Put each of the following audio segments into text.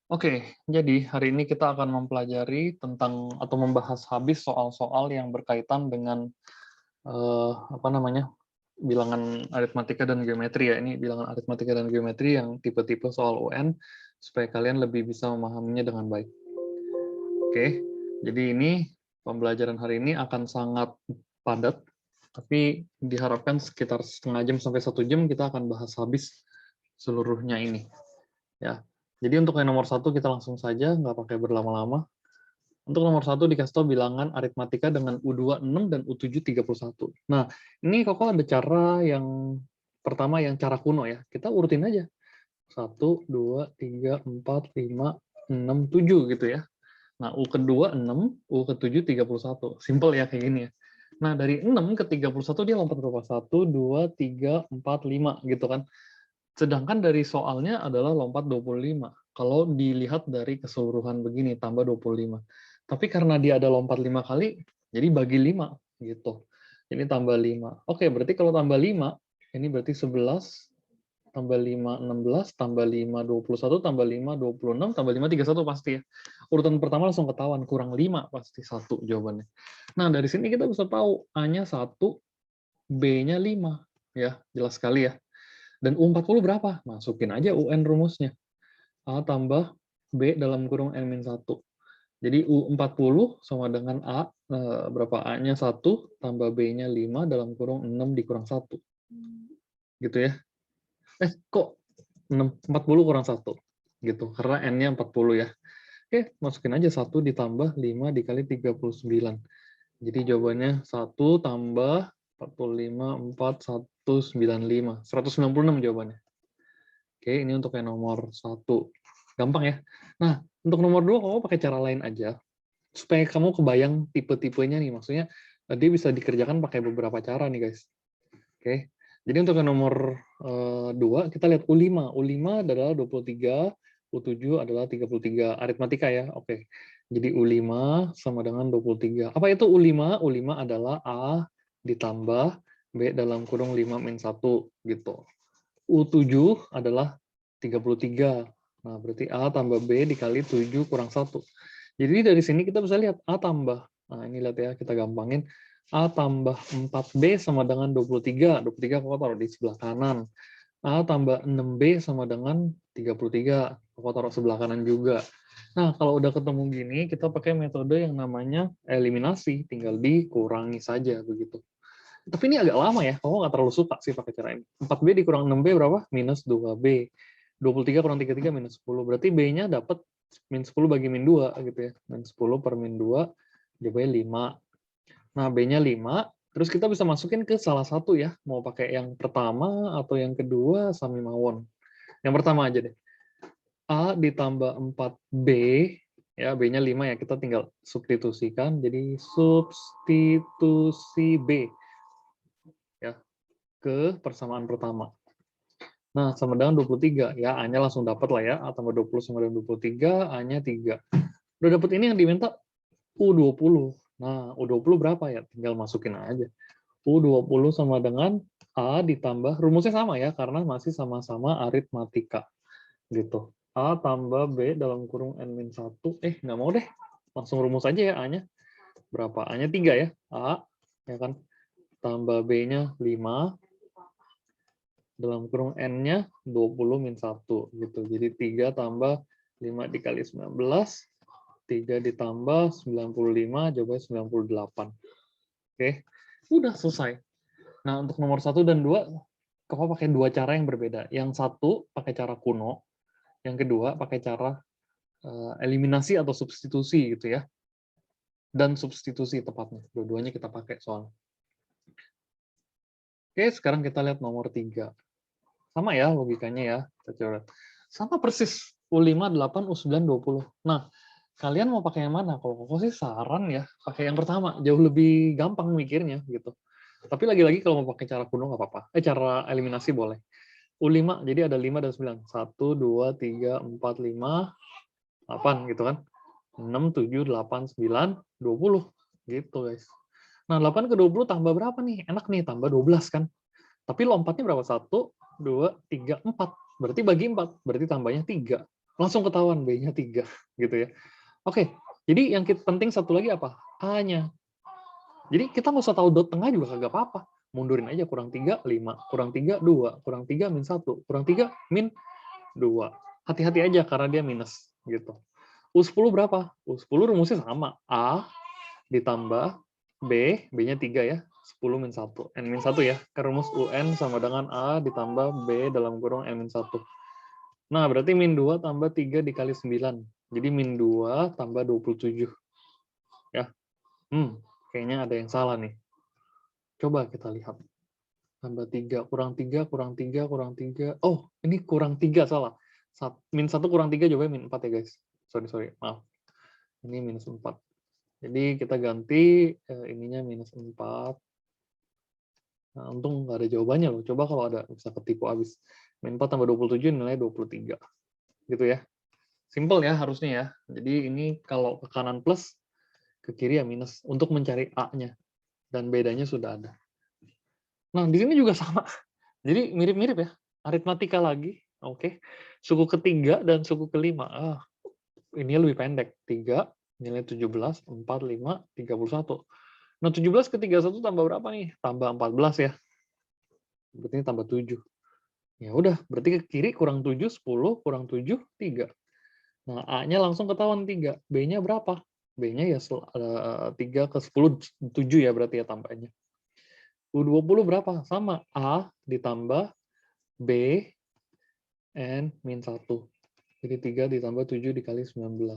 Oke, jadi hari ini kita akan mempelajari tentang atau membahas habis soal-soal yang berkaitan dengan apa namanya bilangan aritmatika dan geometri ya. Ini bilangan aritmatika dan geometri yang tipe-tipe soal UN supaya kalian lebih bisa memahaminya dengan baik. Oke, jadi ini pembelajaran hari ini akan sangat padat, tapi diharapkan sekitar setengah jam sampai 1 jam kita akan bahas habis seluruhnya ini. Ya, jadi untuk yang nomor 1 kita langsung saja, nggak pakai berlama-lama. Untuk nomor 1 dikasih tahu bilangan aritmatika dengan U2 6 dan U7 31. Nah, ini Koko ada cara yang pertama yang cara kuno ya. Kita urutin aja. 1, 2, 3, 4, 5, 6, 7 gitu ya. Nah, U kedua 6, U ketujuh 31. Simple ya kayak gini ya. Nah, dari 6 ke 31 dia lompat berapa? 1, 2, 3, 4, 5 gitu kan. Sedangkan dari soalnya adalah lompat 25. Kalau dilihat dari keseluruhan begini, tambah 25. Tapi karena dia ada lompat 5 kali, jadi bagi 5 gitu. Ini tambah 5. Oke, berarti kalau tambah 5, ini berarti 11, tambah 5, 16, tambah 5, 21, tambah 5, 26, tambah 5, 31 pasti ya. Urutan pertama langsung ketahuan, kurang 5 pasti 1 jawabannya. Nah, dari sini kita bisa tahu A-nya 1, B-nya 5. Ya, jelas sekali ya. Dan U40 berapa? Masukin aja UN rumusnya. A tambah B dalam kurung N-1. Jadi U40 sama dengan A, berapa? A-nya 1, tambah B-nya 5, dalam kurung 6 dikurang 1. Gitu ya. Kok 40 kurang 1? Gitu, karena N-nya 40 ya. Oke, masukin aja 1 ditambah 5 dikali 39. Jadi jawabannya 1 tambah 45, 4, 195. 196 jawabannya. Oke, ini untuk yang nomor 1. Gampang ya. Nah, untuk nomor 2, kamu pakai cara lain aja. Supaya kamu kebayang tipe-tipenya nih. Maksudnya, dia bisa dikerjakan pakai beberapa cara nih, guys. Oke. Jadi untuk yang nomor 2, kita lihat U5. U5 adalah 23, U7 adalah 33. Aritmatika ya, oke. Jadi U5 sama dengan 23. Apa itu U5? U5 adalah A ditambah B dalam kurung 5 min 1, gitu. U7 adalah 33. Nah, berarti A tambah B dikali 7 kurang 1. Jadi dari sini kita bisa lihat A tambah, nah ini lihat ya, kita gampangin. A tambah 4B sama dengan 23. 23 kok taruh di sebelah kanan. A tambah 6B sama dengan 33. Kok taruh sebelah kanan juga. Nah, kalau udah ketemu gini, kita pakai metode yang namanya eliminasi. Tinggal dikurangi saja, begitu. Tapi ini agak lama ya, kamu nggak terlalu suka sih pakai cara ini. 4B dikurang 6B berapa? Minus 2B. 23 kurang 33 minus 10. Berarti B-nya dapat min 10 bagi min 2 gitu ya. Min 10 per min 2, jawabannya 5. Nah, B-nya 5, terus kita bisa masukin ke salah satu ya. Mau pakai yang pertama atau yang kedua, sami mawon. Yang pertama aja deh. A ditambah 4B, ya B-nya 5 ya, kita tinggal substitusikan. Jadi substitusi B ya ke persamaan pertama. Nah, sama dengan 23. Ya, A-nya langsung dapat lah ya. A tambah 20 sama dengan 23, A-nya 3. Udah dapat ini yang diminta U20. Nah, U20 berapa ya? Tinggal masukin aja. U20 sama dengan A ditambah, rumusnya sama ya, karena masih sama-sama aritmatika. Gitu. A tambah B dalam kurung N-1. Nggak mau deh. Langsung rumus aja ya A-nya. Berapa? A-nya 3 ya. A, ya kan? Tambah B-nya 5, dalam kurung N-nya 20 min 1 gitu. Jadi 3 tambah 5 dikali 19, 3 ditambah 95, jawabannya 98. Oke, udah selesai. Nah, untuk nomor 1 dan 2, kau pakai dua cara yang berbeda. Yang satu pakai cara kuno, yang kedua pakai cara eliminasi atau substitusi gitu ya. Dan substitusi tepatnya. Dua-duanya kita pakai soalnya. Oke, sekarang kita lihat nomor 3. Sama ya logikanya ya, kita coret. Sama persis, U5, 8, U9, 20. Nah, kalian mau pakai yang mana? Kalau Koko sih saran ya, pakai yang pertama, jauh lebih gampang mikirnya gitu. Tapi lagi-lagi kalau mau pakai cara kuno nggak apa-apa. Cara eliminasi boleh. U5, jadi ada 5 dan 9. 1, 2, 3, 4, 5, 8 gitu kan. 6, 7, 8, 9, 20. Gitu guys. Nah, 8 ke 20 tambah berapa nih? Enak nih, tambah 12 kan. Tapi lompatnya berapa? 1, 2, 3, 4. Berarti bagi 4. Berarti tambahnya 3. Langsung ketahuan B-nya 3 gitu ya. Oke, jadi yang penting satu lagi apa? A-nya. Jadi kita nggak usah tahu dot tengah juga kagak apa-apa. Mundurin aja, kurang 3, 5. Kurang 3, 2. Kurang 3, min 1. Kurang 3, min 2. Hati-hati aja karena dia minus. Gitu. U10 berapa? U10 rumusnya sama. A ditambah B, B-nya 3 ya. 10 min 1. N min 1 ya. Kan rumus UN sama dengan A ditambah B dalam kurung N min 1. Nah, berarti min 2 tambah 3 dikali 9. Jadi min 2 tambah 27. Ya. Kayaknya ada yang salah nih. Coba kita lihat. Tambah 3, kurang 3, kurang 3, kurang 3. Oh, ini kurang 3, salah. Min 1 kurang 3 jawabannya min 4 ya, guys. Sorry, maaf. Ini minus 4. Jadi kita ganti ininya minus 4. Nah, untung nggak ada jawabannya loh. Coba kalau ada, bisa ketipu abis. Min 4 tambah 27 nilai 23. Gitu ya. Simple ya harusnya ya. Jadi ini kalau ke kanan plus, ke kiri ya minus. Untuk mencari A-nya. Dan bedanya sudah ada. Nah, di sini juga sama. Jadi mirip-mirip ya. Aritmatika lagi. Oke. Suku ketiga dan suku kelima. Ini lebih pendek. 3, nilai 17, 4, 5, 31. Nah, 17 ke 31 tambah berapa nih? Tambah 14 ya. Berarti ini tambah 7. Ya udah, berarti ke kiri kurang 7, 10, kurang 7, 3. Nah, A-nya langsung ketahuan 3. B-nya berapa? B-nya ya 3 ke 10, 7 ya berarti ya tambahnya. U20 berapa? Sama. A ditambah B, N, min 1. Jadi 3 ditambah 7 dikali 19.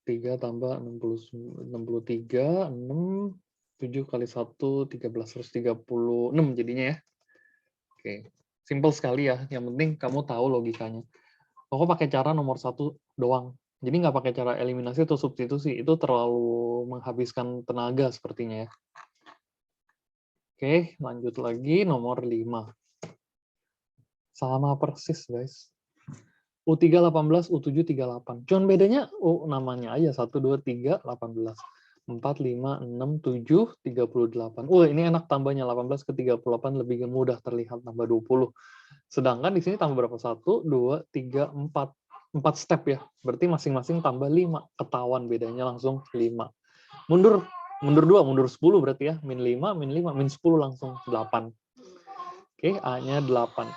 3 tambah 63, 6, 7 kali 1, 13, 136 jadinya ya. Oke, simple sekali ya. Yang penting kamu tahu logikanya. Pokoknya pakai cara nomor 1 doang. Jadi nggak pakai cara eliminasi atau substitusi. Itu terlalu menghabiskan tenaga sepertinya ya. Oke, lanjut lagi nomor 5. Sama persis, guys. U3 18, U7 38. Cuman bedanya namanya aja 1 2 3 18. 4 5 6 7 38. Ini enak tambahnya 18 ke 38 lebih mudah terlihat tambah 20. Sedangkan di sini tambah berapa? 1 2 3 4. 4 step ya. Berarti masing-masing tambah 5. Ketahuan bedanya langsung 5. Mundur 2, mundur 10 berarti ya. Min 5, min 5, min 10 langsung 8. Oke, A-nya 8.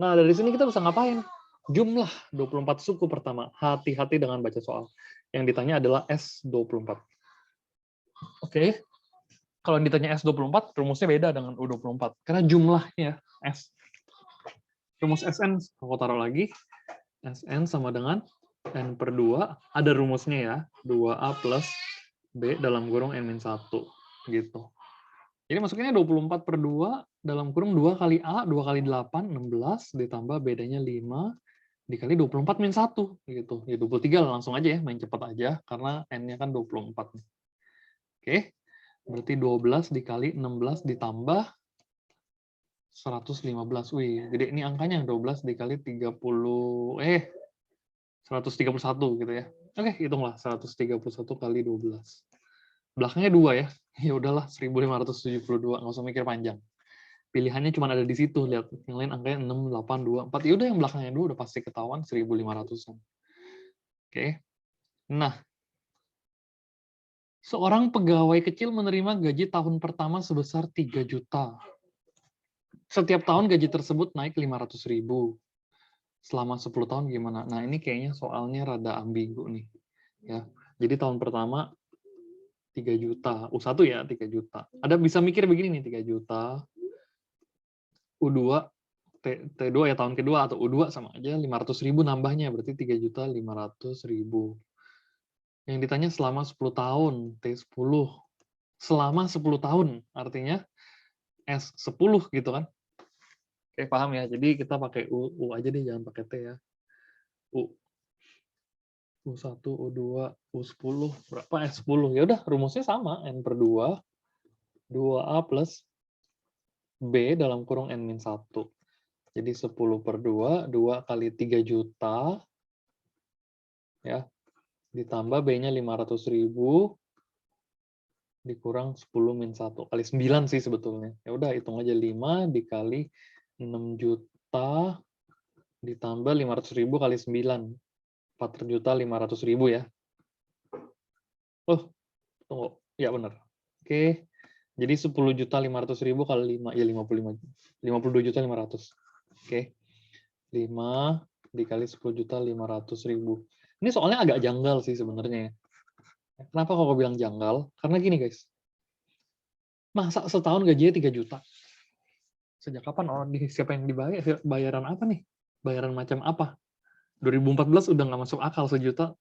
Nah, dari sini kita bisa ngapain? Jumlah 24 suku pertama. Hati-hati dengan baca soal. Yang ditanya adalah S24. Oke. Kalau ditanya S24, rumusnya beda dengan U24. Karena jumlahnya S. Rumus SN, aku taruh lagi. SN sama dengan N per 2. Ada rumusnya ya. 2A plus B dalam kurung N-1. Gitu. Jadi masuknya 24 per 2 dalam kurung 2 kali A, 2 kali 8, 16, ditambah bedanya 5, dikali 24 min 1. Gitu. Ya 23 langsung aja ya, main cepat aja, karena N-nya kan 24. Oke, berarti 12 dikali 16 ditambah 115. Wih, jadi ini angkanya 12 dikali 131 gitu ya. Oke, hitunglah 131 kali 12. Belakangnya 2 ya. Ya udahlah, 1572, nggak usah mikir panjang. Pilihannya cuma ada di situ, lihat. Yang lain angkanya 6, 8, 2, 4. Ya udah yang belakangnya 2 udah pasti ketahuan 1500-an. Oke. Nah, seorang pegawai kecil menerima gaji tahun pertama sebesar 3 juta. Setiap tahun gaji tersebut naik 500.000. Selama 10 tahun gimana? Nah, ini kayaknya soalnya rada ambigu nih. Ya. Jadi tahun pertama 3 juta. U1 ya 3 juta. Ada bisa mikir begini nih, 3 juta. U2 T2 ya tahun kedua atau U2 sama aja 500.000 nambahnya berarti 3.500.000. Yang ditanya selama 10 tahun T10. Selama 10 tahun artinya S10 gitu kan. Oke, paham ya. Jadi kita pakai U aja deh, jangan pakai T ya. U1, U2, U10, berapa S10? Ya udah, rumusnya sama, N per 2, 2A plus B dalam kurung N-1. Jadi 10 per 2, 2 kali 3 juta, ya, ditambah B-nya 500.000, dikurang 10 min 1, kali 9 sih sebetulnya. Ya udah, hitung aja 5 dikali 6 juta, ditambah 500.000 kali 9. 4.500.000 ya. Oh, tunggu. Ya benar. Oke. Jadi 10.500.000 kali 5 ya 52.500. Oke. 5 dikali 10.500.000. Ini soalnya agak janggal sih sebenarnya. Kenapa kok bilang janggal? Karena gini guys. Masa setahun gajinya 3 juta? Sejak kapan orang siapa yang dibayar? Bayaran apa nih? Bayaran macam apa? 2014 udah nggak masuk akal sejuta,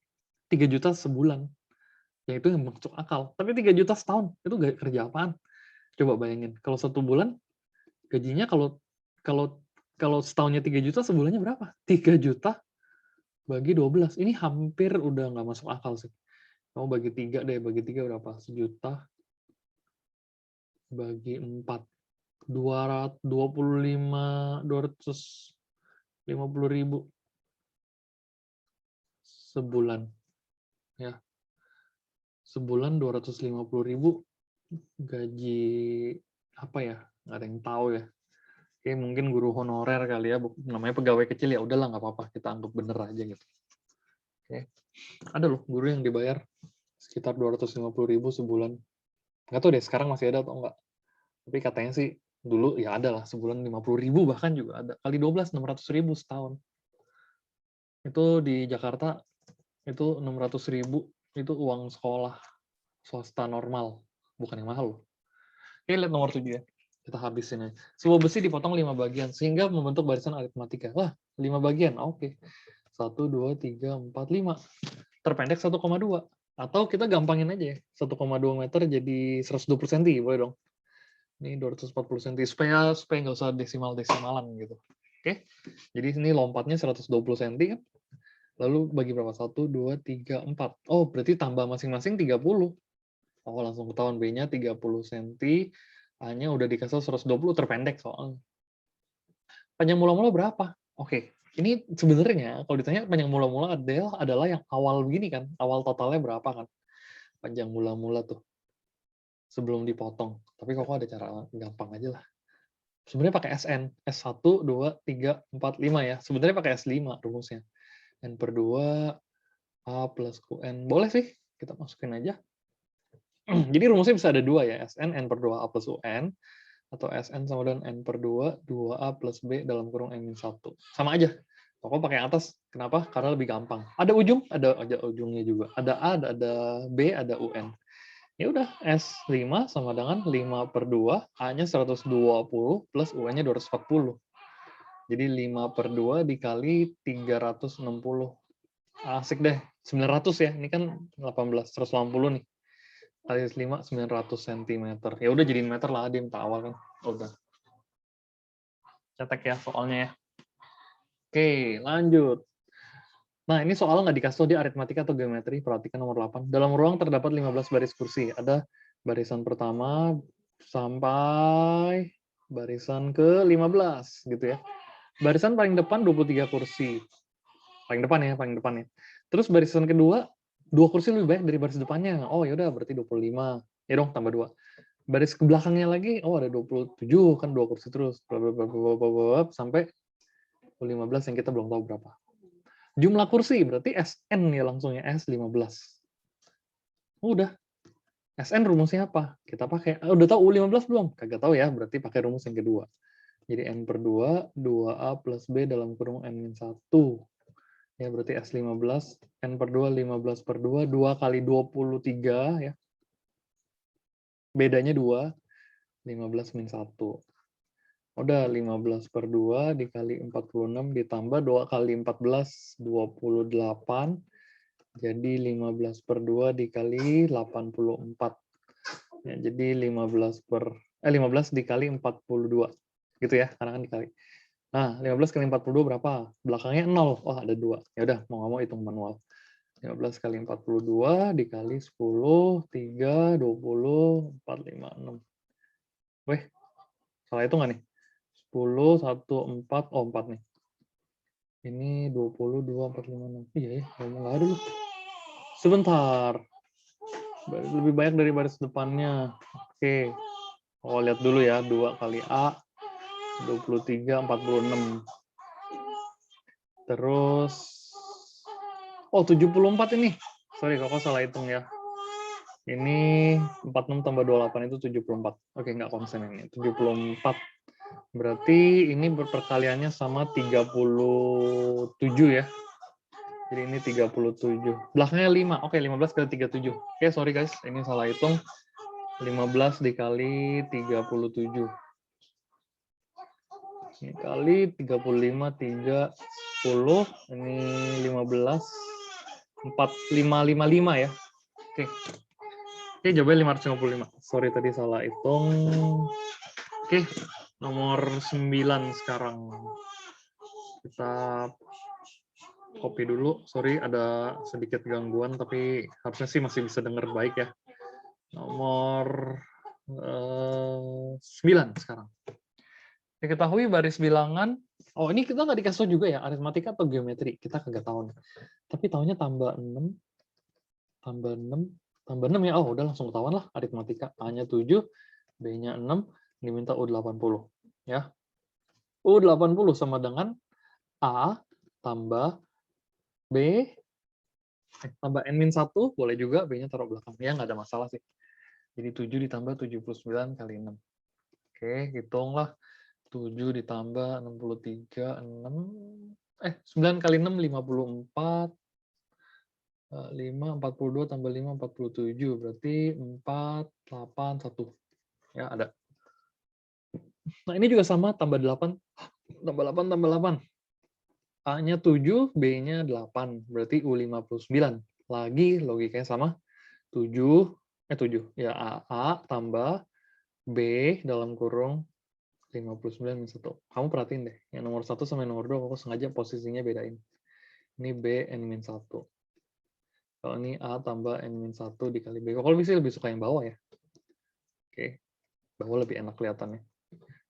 3 juta sebulan. Ya itu yang masuk akal. Tapi 3 juta setahun, itu gak kerja apaan? Coba bayangin, kalau 1 bulan gajinya kalau kalau kalau setahunnya 3 juta, sebulannya berapa? 3 juta bagi 12. Ini hampir udah nggak masuk akal sih. Kamu bagi 3 deh, bagi 3 berapa? 1 juta bagi 4. 250.000 sebulan. Ya. Sebulan 250.000 gaji apa ya? Nggak ada yang tahu ya. Oke, mungkin guru honorer kali ya, namanya pegawai kecil ya udahlah nggak apa-apa, kita anggap bener aja gitu. Oke. Ada loh guru yang dibayar sekitar 250.000 sebulan. Nggak tahu deh sekarang masih ada atau enggak. Tapi katanya sih dulu ya ada lah, sebulan 50.000 bahkan juga ada. Kali 12, 600.000 setahun. Itu di Jakarta, itu 600.000 itu uang sekolah swasta normal, bukan yang mahal loh. Oke, lihat nomor 7 ya. Kita habisin aja. Sebuah besi dipotong 5 bagian, sehingga membentuk barisan aritmatika. Wah, 5 bagian, oke. 1, 2, 3, 4, 5. Terpendek 1,2. Atau kita gampangin aja ya, 1,2 meter jadi 120 cm, boleh dong. Ini 240 cm, supaya nggak usah desimal-desimalan gitu. Oke, jadi ini lompatnya 120 cm kan. Lalu bagi berapa? 1, 2, 3, 4. Oh, berarti tambah masing-masing 30. Oh, langsung ketahuan B-nya 30 cm, A-nya udah dikasih 120, terpendek soalnya. Panjang mula-mula berapa? Oke, ini sebenarnya kalau ditanya panjang mula-mula adalah yang awal begini kan, awal totalnya berapa kan? Panjang mula-mula tuh, sebelum dipotong. Tapi kok ada cara gampang aja lah. Sebenarnya pakai SN, S1, 2, 3, 4, 5 ya. Sebenarnya pakai S5 rumusnya. N per 2, A plus QN. Boleh sih, kita masukin aja. Jadi rumusnya bisa ada 2 ya, SN, N per 2, A plus UN, atau SN sama dengan N per 2, 2A plus B dalam kurung N-1. Sama aja. Pokoknya pakai atas. Kenapa? Karena lebih gampang. Ada ujung? Ada ujungnya juga. Ada A, ada B, ada UN. Ya udah, S5 sama dengan 5 per 2, A-nya 120 plus UN-nya 240. Jadi 5 per 2 dikali 360. Asik deh. 900 ya. Ini kan 18, 180 nih. Kali 5, 900 cm. Ya udah jadiin meter lah, dia minta awal kan. Udah. Cetek ya soalnya ya. Oke, lanjut. Nah, ini soal nggak dikasih di aritmatika atau geometri. Perhatikan nomor 8. Dalam ruang terdapat 15 baris kursi. Ada barisan pertama sampai barisan ke-15 gitu ya. Barisan paling depan 23 kursi. Paling depan ya. Terus barisan kedua 2 kursi lebih banyak dari baris depannya. Oh, ya udah berarti 25. Ya dong, tambah 2. Baris ke belakangnya lagi, oh ada 27, kan 2 kursi terus. Sampai 15 yang kita belum tahu berapa. Jumlah kursi berarti SN ya langsungnya S15. Udah. SN rumusnya apa? Kita pakai. Udah tahu U15 belum? Kagak tahu ya, berarti pakai rumus yang kedua. Jadi N per 2, 2A plus B dalam kurung N-1. Ya, berarti S15, N per 2, 15 per 2, 2 kali 23 ya. Bedanya 2, 15 min 1. Udah 15 per 2 dikali 46 ditambah 2 kali 14, 28. Jadi 15 per 2 dikali 84. Ya, jadi 15 dikali 42. Gitu ya, karena kan dikali. Nah, 15 kali 42 berapa? Belakangnya 0. Oh, ada 2. Ya udah, mau nggak mau hitung manual. 15 kali 42 dikali 10, 3, 20, 4, 5, 6. Weh, salah itu nggak nih? 10, 1, 4, oh 4 nih. Ini 20, 2, 4, 5, 6. Iya ya, ngomong nggak ada dulu. Sebentar. Lebih banyak dari baris depannya. Oke. Oh, lihat dulu ya. 2 kali A, 23, 46. Terus Oh, 74 ini. Sorry, Koko salah hitung ya. Ini 46 tambah 28 itu 74. Oke, nggak konsen ini. 74. Berarti ini perkaliannya sama 37 ya. Jadi ini 37. Belakangnya 5. Oke, 15 kali 37. Oke, sorry guys. Ini salah hitung. 15 dikali 37. Ini kali 35, 30. Ini 15. 4555 ya. Oke. Oke, jawabannya 555. Sorry tadi salah hitung. Oke, nomor 9 sekarang. Kita copy dulu. Sorry, ada sedikit gangguan, tapi harusnya sih masih bisa dengar baik ya. Nomor 9 sekarang. Diketahui baris bilangan, oh ini kita nggak dikasih tahu juga ya, aritmatika atau geometri, kita kagak tahu nih. Tapi tahunya tambah 6, tambah 6, tambah 6 ya, oh udah langsung ketahuan lah, aritmatika. A-nya 7, B-nya 6, diminta U80. Ya. U80 sama dengan A tambah B, tambah N-1, boleh juga, B-nya taruh belakang. Ya, nggak ada masalah sih. Jadi 7 ditambah 79 kali 6. Oke, hitunglah. 7 ditambah 63, 9 kali 6, 54. 5, 42 tambah 5, 47. Berarti 4, 8, 1. Ya, ada. Nah, ini juga sama, tambah 8. Tambah 8, tambah 8. A-nya 7, B-nya 8. Berarti U59. Lagi logikanya sama. 7. Ya, A tambah B dalam kurung 59 minus 1. Kamu perhatiin deh, yang nomor 1 sama yang nomor 2, aku sengaja posisinya bedain. Ini B, N-1. Kalau ini A tambah N-1 dikali B. Kalau bisa lebih suka yang bawah ya. Oke, bawah lebih enak kelihatannya.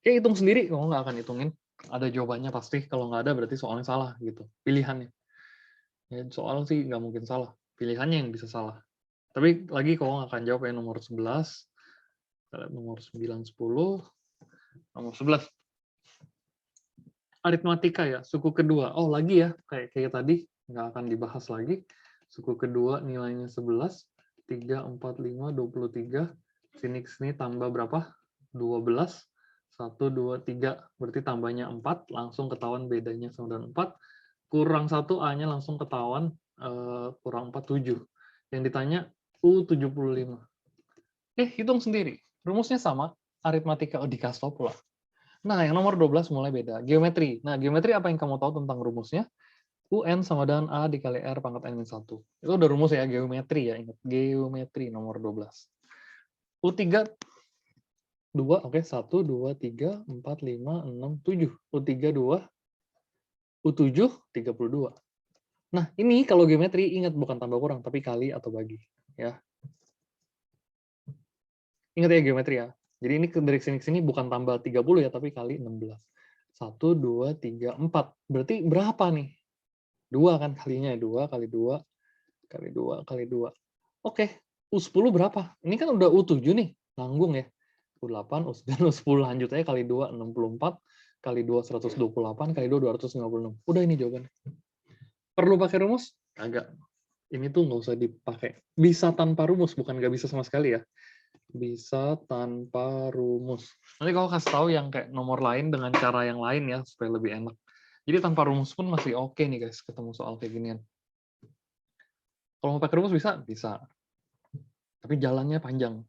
Oke, hitung sendiri, kamu nggak akan hitungin. Ada jawabannya pasti, kalau nggak ada berarti soalnya salah gitu. Pilihannya. Ya, soal sih nggak mungkin salah. Pilihannya yang bisa salah. Tapi lagi kalau nggak akan jawab yang nomor 11. Nomor 9, 10. Nomor 11. Aritmatika ya, suku kedua. Oh, lagi ya, kayak tadi, nggak akan dibahas lagi. Suku kedua nilainya 11, 3, 4, 5, 23. Sini tambah berapa? 12, 1, 2, 3. Berarti tambahnya 4, langsung ketahuan bedanya sama dengan 4. Kurang 1, A-nya langsung ketahuan, kurang 4, 7. Yang ditanya, U75. Hitung sendiri. Rumusnya sama, aritmatika dikasih tau pula. Nah, yang nomor 12 mulai beda. Geometri. Nah, geometri apa yang kamu tahu tentang rumusnya? UN sama dengan A dikali R pangkat N-1. Itu udah rumus ya, geometri ya. Ingat, geometri nomor 12. U3, 2, oke. 1, 2, 3, 4, 5, 6, 7. U3, 2. U7, 32. Nah, ini kalau geometri, ingat bukan tambah kurang, tapi kali atau bagi. Ya. Ingat ya geometri ya. Jadi ini dari sini ke sini bukan tambah 30 ya, tapi kali 16. 1, 2, 3, 4. Berarti berapa nih? 2 kan kalinya, 2 kali 2 kali 2 kali 2. Oke, U10 berapa? Ini kan udah U7 nih, nanggung ya. U8, U9, U10 lanjut aja kali 2, 64, kali 2, 128, kali 2, 256. Udah ini jawabannya. Perlu pakai rumus? Agak. Ini tuh nggak usah dipakai. Bisa tanpa rumus, bukan nggak bisa sama sekali ya. Bisa tanpa rumus. Nanti kalau kasih tahu yang kayak nomor lain dengan cara yang lain ya, supaya lebih enak. Jadi tanpa rumus pun masih oke nih guys, ketemu soal kayak ginian. Kalau mau pakai rumus bisa? Bisa. Tapi jalannya panjang.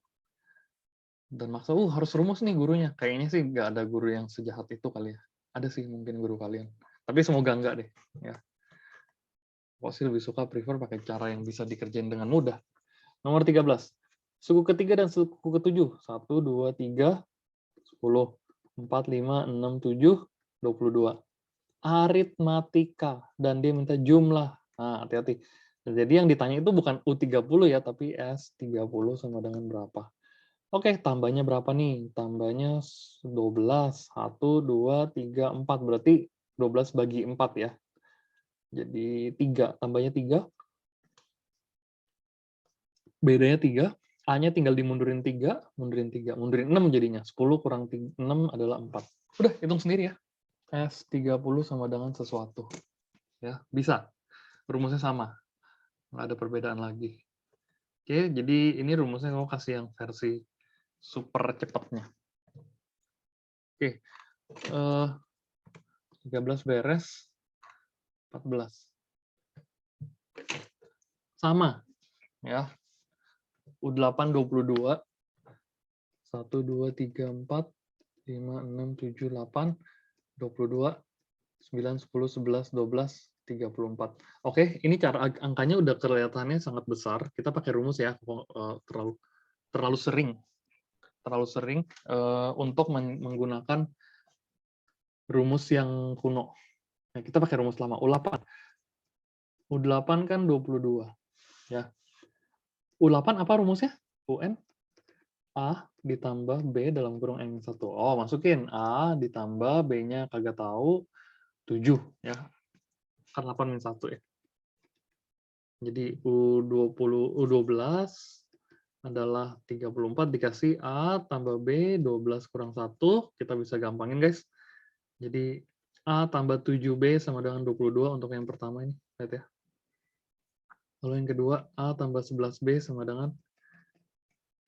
Dan maksa, harus rumus nih gurunya. Kayaknya sih nggak ada guru yang sejahat itu kali ya. Ada sih mungkin guru kalian. Tapi semoga enggak deh. Ya. Kok sih lebih suka prefer pakai cara yang bisa dikerjain dengan mudah. Nomor 13. Suku ketiga dan suku ketujuh. 1, 2, 3, 10, 4, 5, 6, 7, 22. Aritmatika. Dan dia minta jumlah. Nah, hati-hati. Jadi yang ditanya itu bukan U30 ya, tapi S30 sama dengan berapa. Oke, tambahnya berapa nih? Tambahnya 12. 1, 2, 3, 4. Berarti 12 bagi 4 ya. Jadi 3. Tambahnya 3. Bedanya 3. A-nya tinggal dimundurin 3, mundurin 3, mundurin 6 jadinya. 10 kurang 6 adalah 4. Udah, hitung sendiri ya. S30 sama dengan sesuatu. Ya, bisa. Rumusnya sama. nggak ada perbedaan lagi. Oke, jadi ini rumusnya kamu kasih yang versi super cepatnya. Oke, 13 beres, 14. Sama, ya. U8 22, 1, 2, 3, 4, 5, 6, 7, 8, 22, 9, 10, 11, 12, 34. Oke, ini cara angkanya udah kelihatannya sangat besar. Kita pakai rumus ya, terlalu sering untuk menggunakan rumus yang kuno. Nah, kita pakai rumus lama, U8. U8 kan 22. Ya. U8 apa rumusnya? UN? A ditambah B dalam kurung N1. Oh, masukin. A ditambah B-nya kagak tahu, 7. Ya. Kan 8 min 1 ya. Jadi U12 adalah 34 dikasih A tambah B, 12 kurang 1. Kita bisa gampangin, guys. Jadi A tambah 7B sama dengan 22 untuk yang pertama ini. Lihat ya. Lalu yang kedua, A tambah 11B sama dengan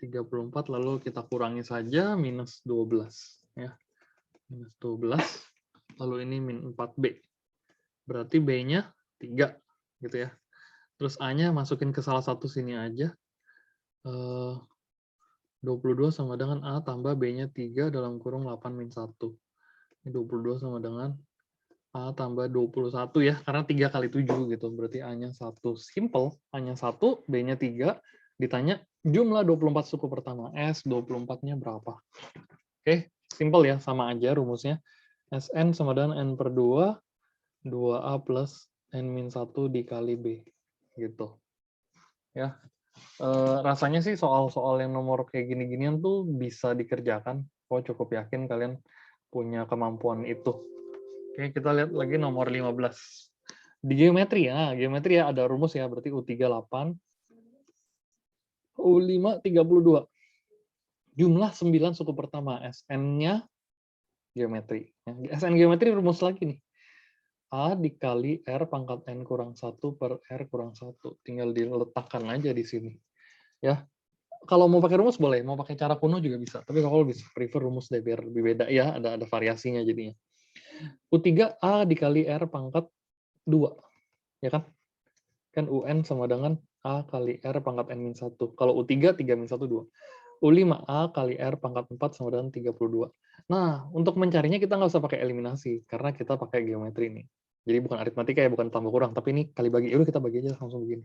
34, lalu kita kurangi saja, minus 12. Ya. Minus 12, lalu ini min 4B. Berarti B-nya 3, gitu ya. Terus A-nya masukin ke salah satu sini aja. 22 sama dengan A tambah B-nya 3 dalam kurung 8 min 1. Ini 22 sama dengan A tambah 21 ya, karena 3 kali 7 gitu. Berarti A-nya 1. Simple, A-nya 1, B-nya 3. Ditanya jumlah 24 suku pertama. S 24-nya berapa? Oke, simple ya, sama aja rumusnya. Sn sama dengan N per 2, 2A plus N-1 dikali B. Gitu. Ya. Rasanya sih soal-soal yang nomor kayak gini-ginian tuh bisa dikerjakan. Kok cukup yakin kalian punya kemampuan itu. Oke, kita lihat lagi nomor 15. Di geometri ya ada rumus ya, berarti U3 8, U5 32. Jumlah 9 suku pertama, Sn-nya geometri. Sn geometri rumus lagi nih. A dikali R pangkat N kurang 1 per R kurang 1. Tinggal diletakkan aja di sini. Ya, kalau mau pakai rumus boleh, mau pakai cara kuno juga bisa. Tapi kalau bisa prefer rumus deh biar lebih beda ya, ada variasinya jadinya. U3 A dikali R pangkat 2. Ya kan? Kan UN sama dengan A kali R pangkat N-1. Kalau U3, 3 min 1, 2. U5 A kali R pangkat 4 sama dengan 32. Nah, untuk mencarinya kita nggak usah pakai eliminasi, karena kita pakai geometri ini. Jadi bukan aritmatika ya, bukan tambah kurang, tapi ini kali bagi. Yaudah kita bagi aja langsung begini.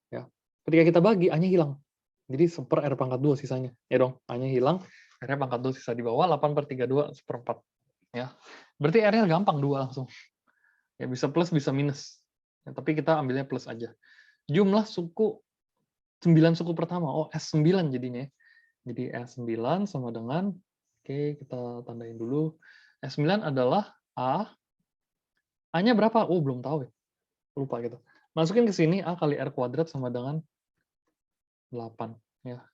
Ya. Ketika kita bagi, A-nya hilang. Jadi 1 R pangkat 2 sisanya. Ya dong, A-nya hilang, R-nya pangkat 2 sisa di bawah, 8 per 32, 1/4. Ya. Berarti R-nya gampang, 2 langsung. Ya, bisa plus, bisa minus. Ya, tapi kita ambilnya plus aja. Jumlah suku, 9 suku pertama. Oh, S9 jadinya. Jadi S9 sama dengan, oke, kita tandain dulu. S9 adalah A. A-nya berapa? Oh, belum tahu ya. Lupa gitu. Masukin ke sini, A kali R kuadrat sama dengan 8. Ya.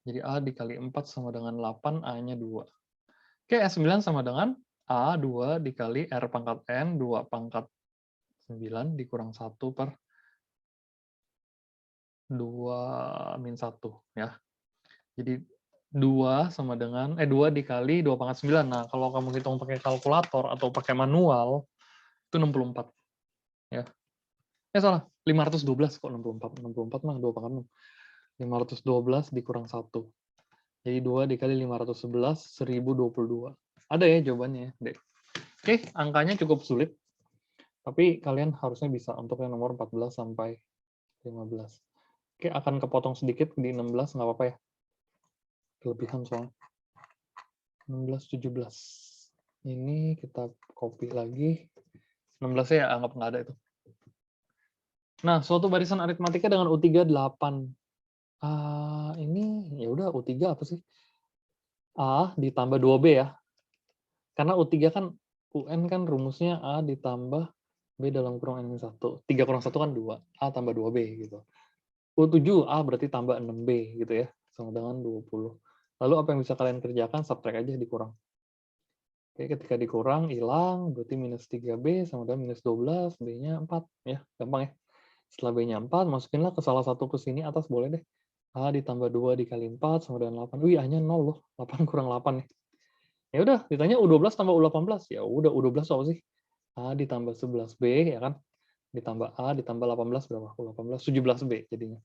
Jadi A dikali 4 sama dengan 8, A-nya 2. Oke, S9 sama dengan A 2 dikali R pangkat N, 2 pangkat 9 dikurang 1 per 2 min 1. Ya. Jadi 2 sama dengan 2 dikali 2 pangkat 9. Nah, kalau kamu hitung pakai kalkulator atau pakai manual itu 64. Ya. Salah, 512 kok 64. 64 mah 2 pangkat 6. 512 dikurang 1. Jadi 2 dikali 511, 1022. Ada ya jawabannya, Dek. Oke, angkanya cukup sulit. Tapi kalian harusnya bisa untuk yang nomor 14 sampai 15. Oke, akan kepotong sedikit di 16, nggak apa-apa ya. Kelebihan soalnya. 16, 17. Ini kita copy lagi. 16 ya anggap nggak ada itu. Nah, suatu barisan aritmatika dengan U3 8. Ini ya udah U3 apa sih? A ditambah 2B ya. Karena U3 kan UN kan rumusnya A ditambah B dalam kurung N-1. 3 kurang 1 kan 2. A tambah 2B gitu. U7 A berarti tambah 6B gitu ya. Sama dengan 20. Lalu apa yang bisa kalian kerjakan? Subtract aja dikurang. Oke, ketika dikurang, hilang, berarti minus 3B sama dengan minus 12, B-nya 4. Ya, gampang ya. Setelah B-nya 4, masukinlah ke salah satu ke sini atas boleh deh. A ditambah 2 dikali 4 sama dengan 8. Wih, A-nya 0 loh. 8 kurang 8 nih. Ya udah, ditanya U12 tambah U18. Ya udah, U12 apa sih? A ditambah 11B, ya kan? Ditambah A ditambah 18 berapa? U18, 17B jadinya.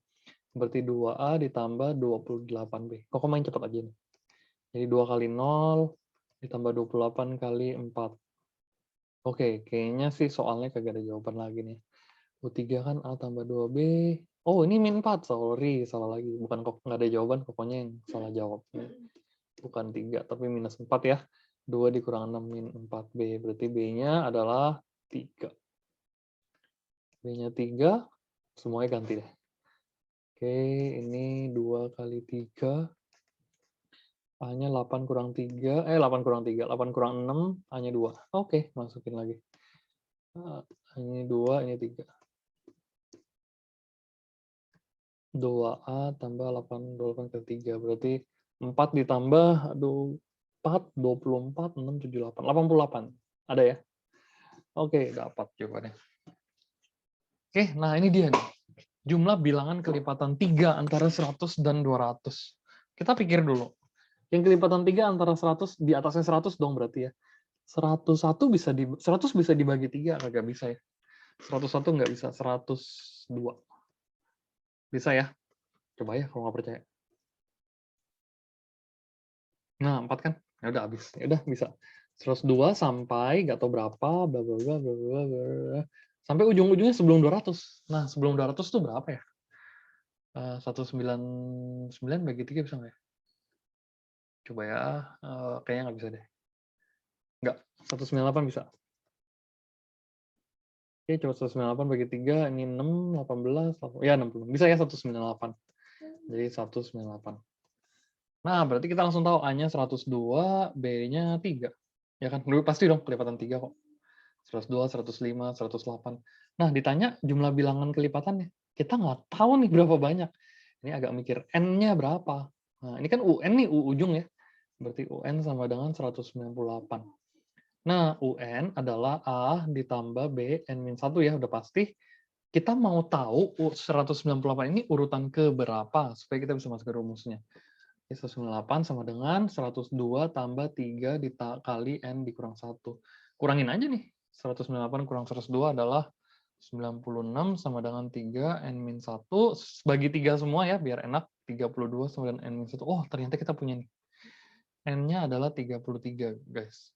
Berarti 2A ditambah 28B. Kok main cepat aja nih. Jadi 2 kali 0 ditambah 28 kali 4. Oke, kayaknya sih soalnya kagak ada jawaban lagi nih. U3 kan A tambah 2B. Oh, ini min 4. Sorry, salah lagi. Bukan kok nggak ada jawaban, pokoknya yang salah jawab. Bukan 3, tapi minus 4 ya. 2 dikurang 6 min 4B. Berarti B-nya adalah 3. B-nya 3, semuanya ganti deh. Oke, ini 2 kali 3. A-nya 8 kurang 3. 8 kurang 3. 8 kurang 6. A-nya 2. Oke, masukin lagi. Ini 2, ini 3. 2A tambah 8, 28 ke 3. Berarti 4 ditambah, 4, 24, 6, 78. 88. Ada ya? Oke, dapat jawabannya. Oke, nah ini dia nih. Jumlah bilangan kelipatan 3 antara 100 dan 200. Kita pikir dulu. Yang kelipatan 3 antara 100, di atasnya 100 dong berarti ya. 100 bisa dibagi 3, kagak bisa ya. 101 nggak bisa, 102. Bisa ya? Coba ya kalau nggak percaya. Nah, 4 kan? Ya udah habis. Ya udah bisa. 102 sampai nggak tahu berapa, bla bla bla bla bla bla. Sampai ujung-ujungnya sebelum 200. Nah, sebelum 200 tuh berapa ya? 199 bagi 3 bisa nggak ya? Coba ya, kayaknya nggak bisa deh. Nggak, 198 bisa. Oke, coba 198 bagi 3, ini 6, 18, ya 60. Bisa ya 198. Jadi 198. Nah, berarti kita langsung tahu A-nya 102, B-nya 3. Ya kan? Dulu pasti dong kelipatan 3 kok. 102, 105, 108. Nah, ditanya jumlah bilangan kelipatannya. Kita nggak tahu nih berapa banyak. Ini agak mikir N-nya berapa. Nah, ini kan UN nih, U ujung ya. Berarti UN sama dengan 198. Nah, UN adalah A ditambah B N-1 ya, udah pasti. Kita mau tahu 198 ini urutan ke berapa, supaya kita bisa masuk ke rumusnya. 198 sama dengan 102 tambah 3 dikali N dikurang 1. Kurangin aja nih. 198 kurang 102 adalah 96 sama dengan 3 N-1. Bagi 3 semua ya, biar enak. 32 sama dengan N-1. Oh, ternyata kita punya nih. N-nya adalah 33, guys.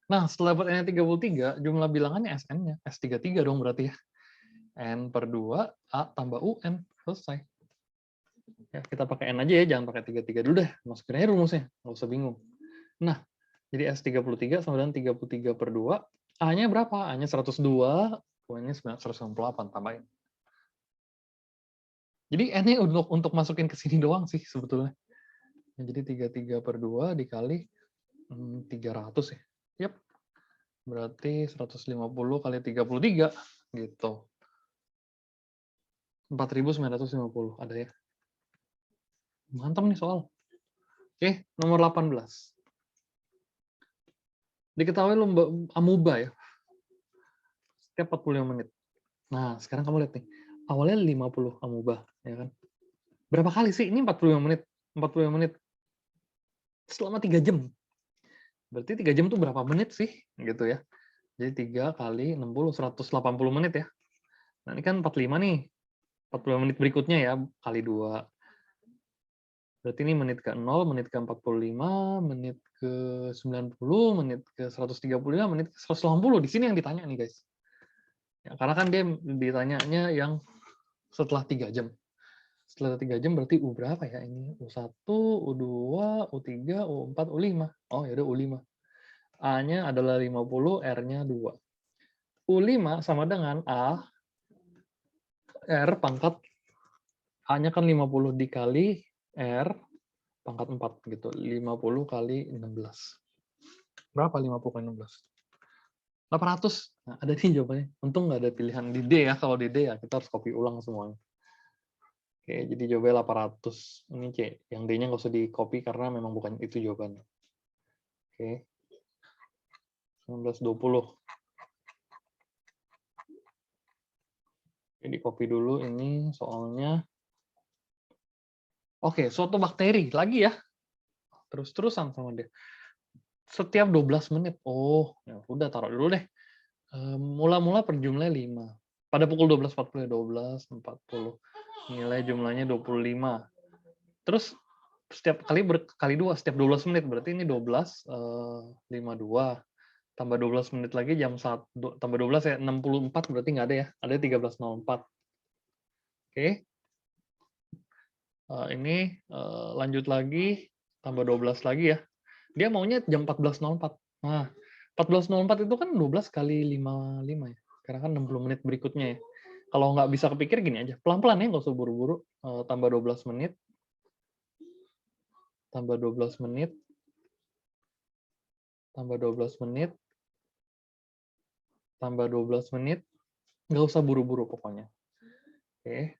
Nah, setelah dapat N-nya 33, jumlah bilangannya SN-nya. S33 dong berarti ya. N per 2, A tambah UN. Selesai. Ya, kita pakai N aja ya, jangan pakai 33 dulu deh. Masukin aja rumusnya, nggak usah bingung. Nah, jadi S33 sama dengan 33 per 2. A-nya berapa? A-nya 102, UN-nya 198, tambahin. Jadi N-nya untuk masukin ke sini doang sih sebetulnya. Jadi 33 per 2 dikali 300 ya. Yap. Berarti 150 kali 33 gitu. 4.950 ada ya. Mantap nih soal. Oke, nomor 18. Diketahui lomba amuba ya. Setiap 45 menit. Nah, sekarang kamu lihat nih. Awalnya 50 amuba, ya kan? Berapa kali sih? Ini 45 menit. 45 menit. Selama 3 jam. Berarti 3 jam tuh berapa menit sih? Gitu ya. Jadi 3 kali 60, 180 menit ya. Nah, ini kan 45 nih. 45 menit berikutnya ya, kali 2. Berarti ini menit ke 0, menit ke 45, menit ke 90, menit ke 135, menit ke 180. Di sini yang ditanya nih, guys. Ya, karena kan dia ditanyanya yang setelah 3 jam. Setelah 3 jam berarti U berapa ya ini? U1, U2, U3, U4, U5. Oh, ya udah U5. A-nya adalah 50, R-nya 2. U5 sama dengan A, R pangkat, A-nya kan 50 dikali R pangkat 4 gitu. 50 kali 16. Berapa 50 kali 16? 800. Nah, ada nih jawabannya. Untung nggak ada pilihan di D ya. Kalau di D ya kita harus copy ulang semuanya. Oke, jadi jawabannya 800. Ini C. Yang D-nya nggak usah di copy karena memang bukan itu jawabannya. Oke. 1920. Oke, Ini copy dulu ini soalnya. Oke, suatu bakteri lagi ya. Terus-terusan sama dia. Setiap 12 menit. Oh, ya udah taruh dulu deh. Mula-mula per jumlah 5. Pada pukul 12.40 ya, 12.40. Nilai jumlahnya 25. Terus setiap kali berkali 2, setiap 12 menit. Berarti ini 12, 52. Tambah 12 menit lagi jam 1, tambah 12 ya, 64 berarti nggak ada ya. Ada 13.04. Oke. Ini lanjut lagi, tambah 12 lagi ya. Dia maunya jam 14.04. Nah, 14.04 itu kan 12 kali 55 ya. Karena kan 60 menit berikutnya ya. Kalau nggak bisa kepikir gini aja, pelan-pelan ya, nggak usah buru-buru. Tambah 12 menit, tambah 12 menit, tambah 12 menit, tambah 12 menit, nggak usah buru-buru pokoknya. Oke,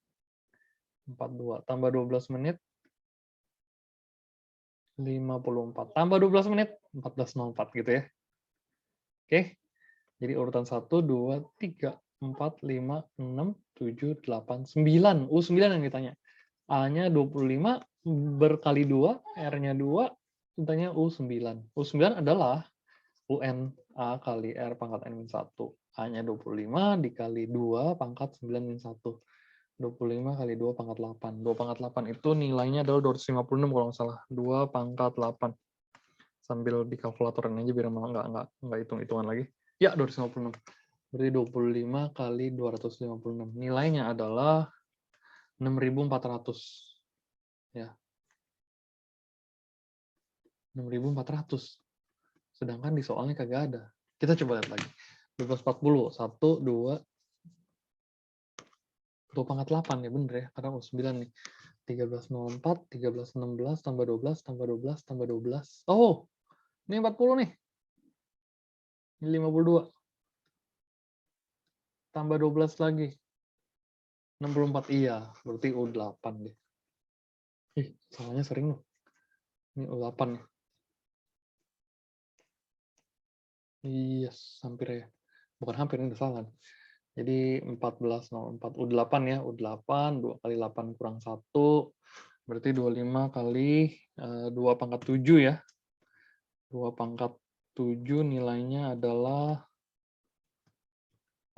42, tambah 12 menit, 54, tambah 12 menit, 14.04 gitu ya. Oke, jadi urutan 1, 2, 3, 4, 5, 6, 7, 8, 9. 9 yang ditanya. A-nya 25 berkali 2, R-nya 2, ditanya U9. U9 adalah UN A kali R pangkat N-1. A-nya 25 dikali 2 pangkat 9-1. 25 kali 2 pangkat 8. 2 pangkat 8 itu nilainya adalah 256 kalau nggak salah. 2 pangkat 8. Sambil di kalkulatoran aja biar nggak hitung-hitungan lagi. Ya, 256. Berarti 25 kali 256. Nilainya adalah 6.400. Ya. 6.400. Sedangkan di soalnya kagak ada. Kita coba lihat lagi. 1240. 1, 2, 2 pangkat 8 ya bener ya. Karena 9 nih. 1304, 1316, tambah 12, tambah 12, tambah 12. Oh, ini 40 nih. Ini 52. Tambah 12 lagi. 64. Iya, berarti U8 deh. Ih, salahnya sering loh. Ini U8 nih. Yes, hampir ya. Bukan hampir, ini udah salah. Jadi 1404. U8 ya. U8, 2 kali 8 kurang 1. Berarti 25 kali 2 pangkat 7 ya. 2 pangkat 7 nilainya adalah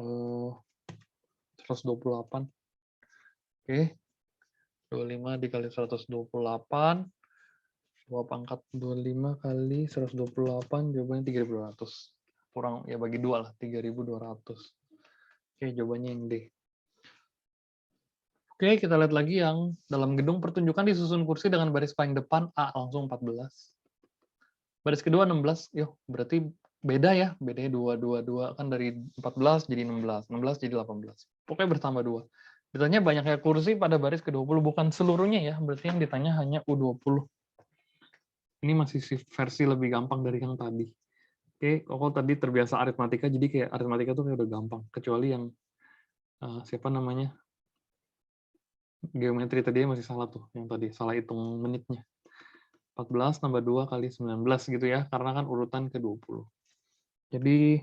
128. Oke. 25 dikali 128. 2 pangkat 25 kali 128, jawabannya 3.200. Kurang, ya bagi 2 lah, 3.200. Oke, jawabannya yang D. Oke, kita lihat lagi yang dalam gedung pertunjukan disusun kursi dengan baris paling depan A langsung 14. Baris kedua 16, yuk berarti beda ya, bedanya 2 kan dari 14 jadi 16, 16 jadi 18. Pokoknya bertambah 2. Ditanya banyaknya kursi pada baris ke-20, bukan seluruhnya ya, berarti yang ditanya hanya U20. Ini masih versi lebih gampang dari yang tadi. Oke, kok tadi terbiasa aritmatika, jadi kayak aritmatika tuh kayak udah gampang. Kecuali yang, siapa namanya, geometri tadi masih salah tuh, yang tadi, salah hitung menitnya. 14 tambah 2 kali 19 gitu ya, karena kan urutan ke-20. Jadi,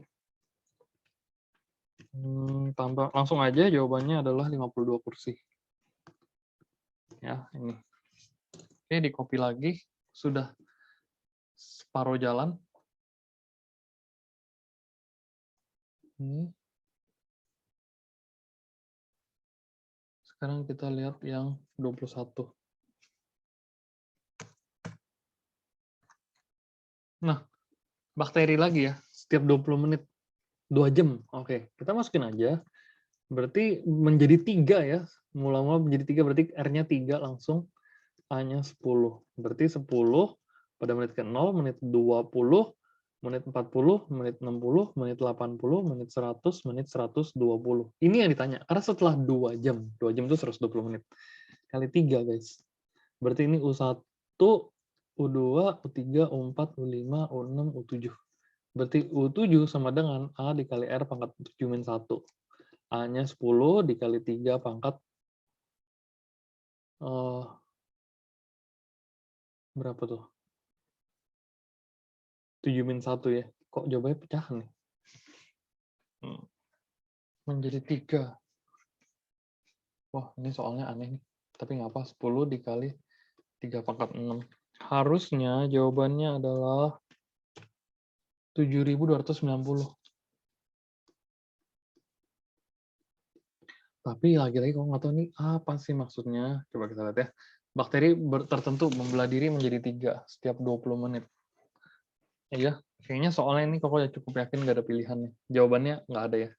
tambah langsung aja jawabannya adalah 52 kursi. Ya, ini. Oke, di copy lagi. Sudah separuh jalan. Ini. Sekarang kita lihat yang 21. Nah, bakteri lagi ya, setiap 20 menit. 2 jam. Oke, kita masukin aja. Berarti menjadi 3 ya. Mula-mula menjadi 3, berarti R-nya 3 langsung. A-nya 10. Berarti 10 pada menit ke-0, menit 20, menit 40, menit 60, menit 80, menit 100, menit 120. Ini yang ditanya. Karena setelah 2 jam. 2 jam itu 120 menit. Kali 3, guys. Berarti ini U1, U2, U3, U4, U5, U6, U7. Berarti U7 sama dengan A dikali R pangkat 7 min 1. A-nya 10 dikali 3 pangkat berapa tuh? 7 min 1 ya. Kok jawabannya pecahan nih? Menjadi 3. Wah, ini soalnya aneh nih. Tapi nggak apa, 10 dikali 3 pangkat 6. Harusnya jawabannya adalah 7.290. Tapi lagi-lagi kalau nggak tahu nih apa sih maksudnya. Coba kita lihat ya. Bakteri tertentu membelah diri menjadi 3 setiap 20 menit. Iya, kayaknya soalnya ini kok ya cukup yakin nggak ada pilihannya. Jawabannya nggak ada ya.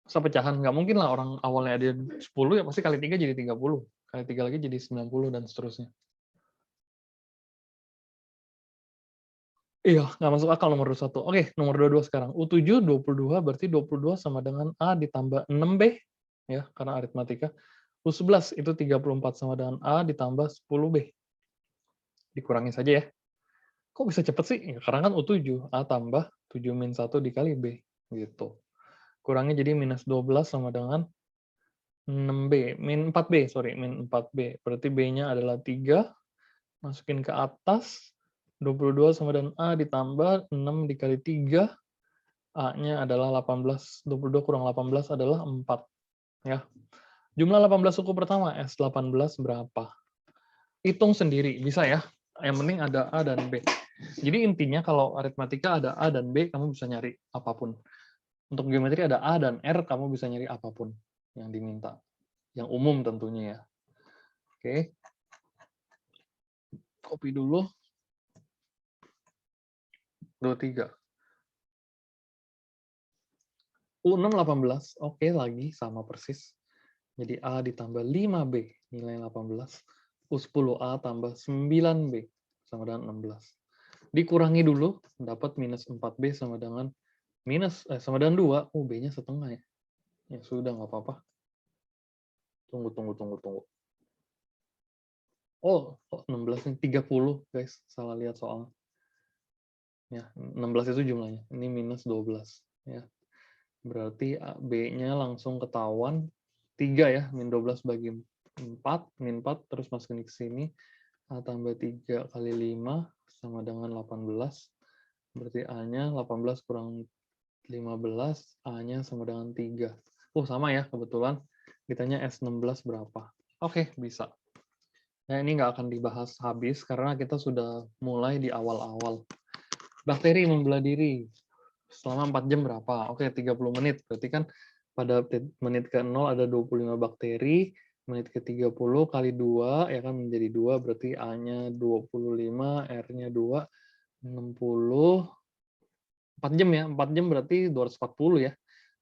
Masa pecahan? Nggak mungkin lah orang awalnya ada 10 ya pasti kali 3 jadi 30. Kali 3 lagi jadi 90 dan seterusnya. Iya, nggak masuk akal nomor 21. Oke, nomor 22 sekarang. U7 22 berarti 22 sama dengan A ditambah 6B ya, karena aritmatika. U11 itu 34 sama dengan A ditambah 10B. Dikurangi saja ya. Kok bisa cepet sih? Ya, karena kan U7, A tambah 7 min 1 dikali B. Gitu. Kurangnya jadi minus 12 sama dengan 6B. Min 4B, sorry. Min 4B. Berarti B-nya adalah 3. Masukin ke atas. 22 sama dengan A ditambah 6 dikali 3. A-nya adalah 18. 22 kurang 18 adalah 4. Ya. Jumlah 18 suku pertama, S18 berapa? Hitung sendiri, bisa ya. Yang penting ada A dan B. Jadi intinya kalau aritmatika ada A dan B, kamu bisa nyari apapun. Untuk geometri ada A dan R, kamu bisa nyari apapun yang diminta. Yang umum tentunya ya. Oke. Copy dulu. 23. U6 18. Oke, lagi sama persis. Jadi A ditambah 5B, nilai 18. U10A tambah 9B, sama dengan 16. Dikurangi dulu, dapat minus 4B sama dengan sama dengan 2. Oh, B-nya setengah ya. Ya sudah, nggak apa-apa. Tunggu. Oh, 16 nih, 30 guys. Salah lihat soal. Ya, 16 itu jumlahnya. Ini minus 12. Ya. Berarti B-nya langsung ketahuan 3 ya. Min 12 bagi 4. Min 4, terus masukin ke sini. A tambah 3 kali 5 sama dengan 18. Berarti A-nya 18 kurang 15, A-nya sama dengan 3. Oh, sama ya, kebetulan. Ditanya S16 berapa. Oke, bisa. Nah, ini nggak akan dibahas habis, karena kita sudah mulai di awal-awal. Bakteri membelah diri selama 4 jam berapa? Oke, 30 menit. Berarti kan pada menit ke-0 ada 25 bakteri, menit ke-30 kali 2, ya kan menjadi 2, berarti A-nya 25, R-nya 2, 60, 4 jam ya, 4 jam berarti 240 ya,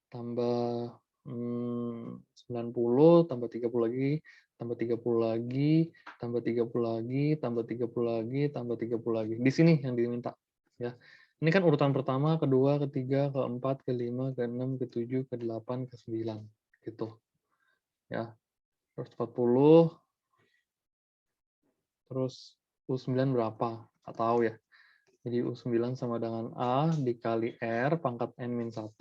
tambah 90, tambah 30 lagi, tambah 30 lagi, tambah 30 lagi, tambah 30 lagi, tambah 30 lagi. Di sini yang diminta. Ya. Ini kan urutan pertama, kedua, ketiga, keempat, kelima, keenam, ketujuh, kedelapan, ke-9. Gitu. Ya. Terus 40, terus U9 berapa? Nggak tahu ya. Jadi U9 sama dengan A dikali R pangkat N-1.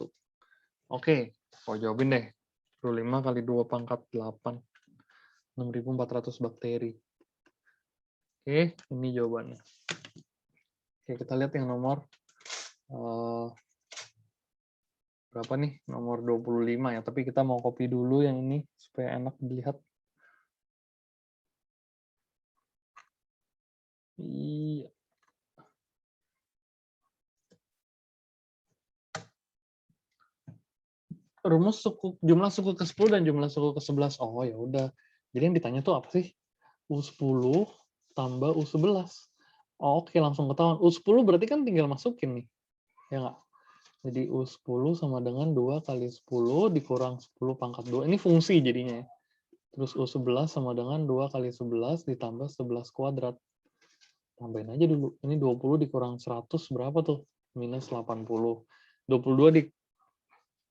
Oke, kau jawabin deh. 25 kali 2 pangkat 8. 6.400 bakteri. Oke, ini jawabannya. Oke, kita lihat yang nomor berapa nih? Nomor 25 ya. Tapi kita mau copy dulu yang ini supaya enak dilihat. Iya. Rumus jumlah suku ke-10 dan jumlah suku ke-11. Oh, ya udah. Jadi yang ditanya tuh apa sih? U10 tambah U11. Oh, oke, langsung ketahuan. U10 berarti kan tinggal masukin nih. Ya nggak? Jadi U10 sama dengan 2 kali 10 dikurang 10 pangkat 2. Ini fungsi jadinya ya. Terus U11 sama dengan 2 kali 11 ditambah 11 kuadrat. Tambahin aja dulu. Ini 20 dikurang 100 berapa tuh? Minus 80. 22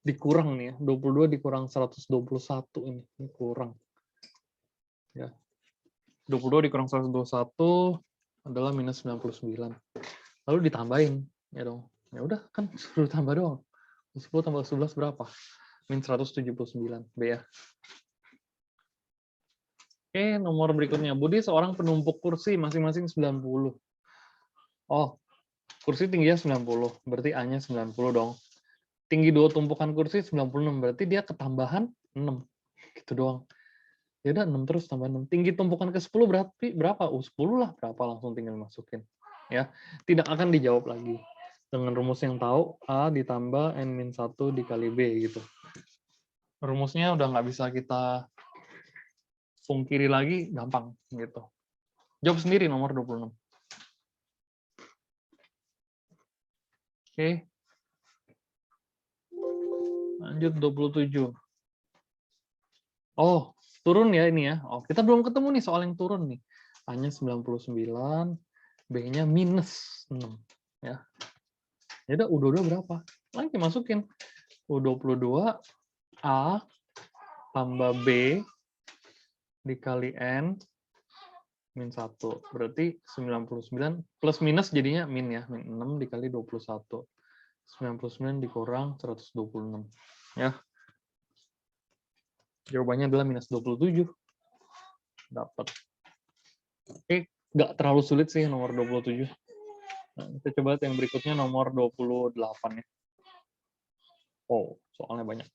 dikurang nih ya. 22 dikurang 121 ini. Ini kurang. Ya. 22 dikurang 121 adalah minus 99. Lalu ditambahin. Ya dong. Ya udah kan suruh tambah doang. 10 tambah 11 berapa? Min 179. B ya. Oke, nomor berikutnya. Budi seorang penumpuk kursi masing-masing 90. Oh, kursi tingginya 90. Berarti A-nya 90 dong. Tinggi dua tumpukan kursi 96. Berarti dia ketambahan 6. Gitu doang. Ya udah 6 terus tambah 6. Tinggi tumpukan ke 10 berarti berapa? 10 lah, berapa langsung tinggal masukin. Ya, tidak akan dijawab lagi. Dengan rumus yang tahu A ditambah N-1 dikali B gitu. Rumusnya udah nggak bisa kita pungkiri lagi, gampang gitu. Jawab sendiri nomor 26. Oke. Lanjut 27. Oh, turun ya ini ya. Oh, kita belum ketemu nih soal yang turun nih. A-nya 99, B-nya minus 6. Ya. Ya udah U22 berapa? Lagi masukin. U22 A tambah B dikali N min 1. Berarti 99 plus minus jadinya min ya. Min 6 dikali 21. 99 dikurang 126. Ya. Jawabannya adalah minus 27. Dapat. Oke, nggak terlalu sulit sih nomor 27. Nah, kita coba yang berikutnya nomor 28 ya. Oh, soalnya banyak.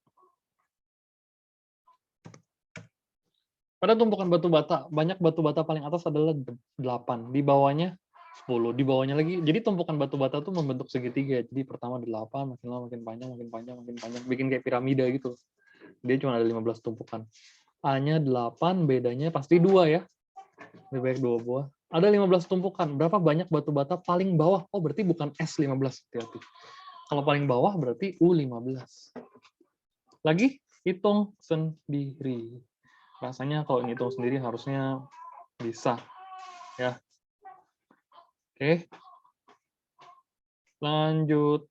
Pada tumpukan batu bata, banyak batu bata paling atas adalah 8. Di bawahnya 10. Di bawahnya lagi, jadi tumpukan batu bata itu membentuk segitiga. Jadi pertama 8, makin lama makin panjang, makin panjang, makin panjang. Bikin kayak piramida gitu. Dia cuma ada 15 tumpukan. A-nya 8, bedanya pasti 2 ya. Lebih baik 2 buah. Ada 15 tumpukan. Berapa banyak batu bata paling bawah? Oh, berarti bukan S15. Hati-hati. Kalau paling bawah berarti U15. Lagi, hitung sendiri. Rasanya kalau ngitung sendiri harusnya bisa. Ya. Oke. Lanjut.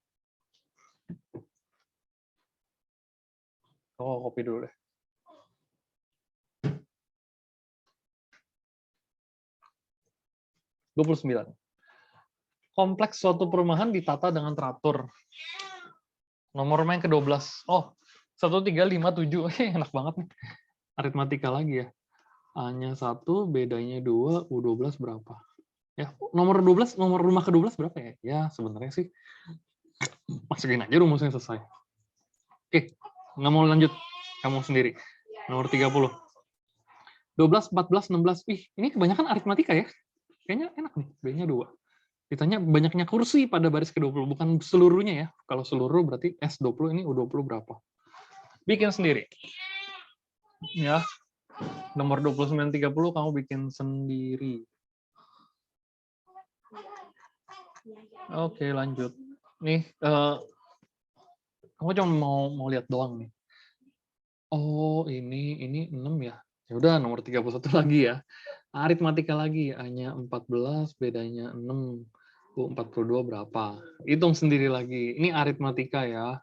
Oh, kopi dulu deh. (29) Kompleks suatu perumahan ditata dengan teratur. Nomor rumah yang ke-12. Oh, 1, 3, 5, 7. Enak banget nih. Aritmatika lagi ya. A-nya 1, bedanya 2, U12 berapa? Ya, nomor 12, nomor rumah ke-12 berapa ya? Ya, sebenarnya sih masukin aja rumusnya selesai. Oke, nggak mau lanjut. Kamu sendiri. Nomor 30. 12, 14, 16. Ih, ini kebanyakan aritmatika ya. Kayaknya enak nih, B-nya 2. Ditanya banyaknya kursi pada baris ke-20, bukan seluruhnya ya. Kalau seluruh berarti S20, ini U20 berapa? Bikin sendiri. Ya. Nomor 29, 30 kamu bikin sendiri. Oke, lanjut. Nih, kamu cuma mau lihat doang nih. Oh, ini 6 ya. Ya udah, nomor 31 lagi ya. Aritmatika lagi, A-nya 14, bedanya 6. U42 berapa? Hitung sendiri lagi. Ini aritmatika ya.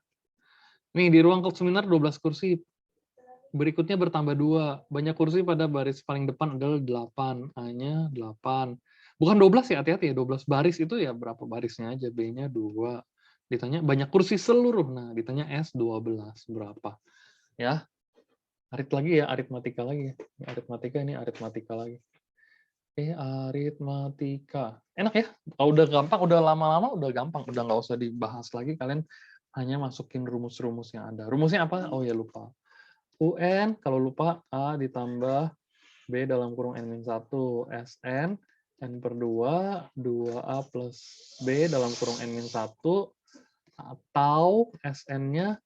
Nih, di ruang seminar 12 kursi. Berikutnya bertambah 2. Banyak kursi pada baris paling depan adalah 8. A-nya 8. Bukan 12 ya, hati-hati ya. 12 baris itu ya berapa barisnya aja. B-nya 2. Ditanya banyak kursi seluruh. Nah, ditanya S12 berapa. Ya, lagi ya, aritmatika lagi. Ini aritmatika lagi. Oke, aritmatika. Enak ya? Kalau udah gampang, udah lama-lama udah gampang. Udah nggak usah dibahas lagi. Kalian hanya masukin rumus-rumus yang ada. Rumusnya apa? Oh ya, lupa. UN, kalau lupa, A ditambah B dalam kurung N-1. SN, N per 2, 2A plus B dalam kurung N-1, atau SN-nya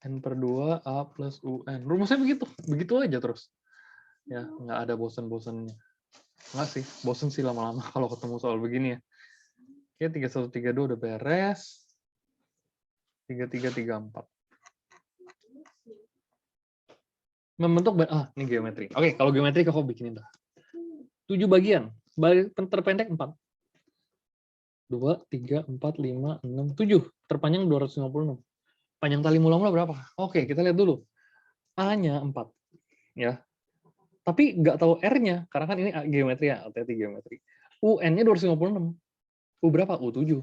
N per 2, A plus UN. Rumusnya begitu. Begitu aja terus. Ya, nggak ada bosan-bosannya. Nggak sih, bosan sih lama-lama kalau ketemu soal begini ya. Oke, 31, 32 udah beres. 33, 34. Membentuk, ini geometri. Oke, kalau geometri kau bikinin dah. 7 bagian. Terpendek 4. 2, 3, 4, 5, 6, 7. Terpanjang 256. Panjang tali mula-mula berapa? Oke, kita lihat dulu. A-nya 4. Ya. Tapi nggak tahu R-nya, karena kan ini geometri ya, hati-hati geometri. UN-nya 256. U berapa? U7.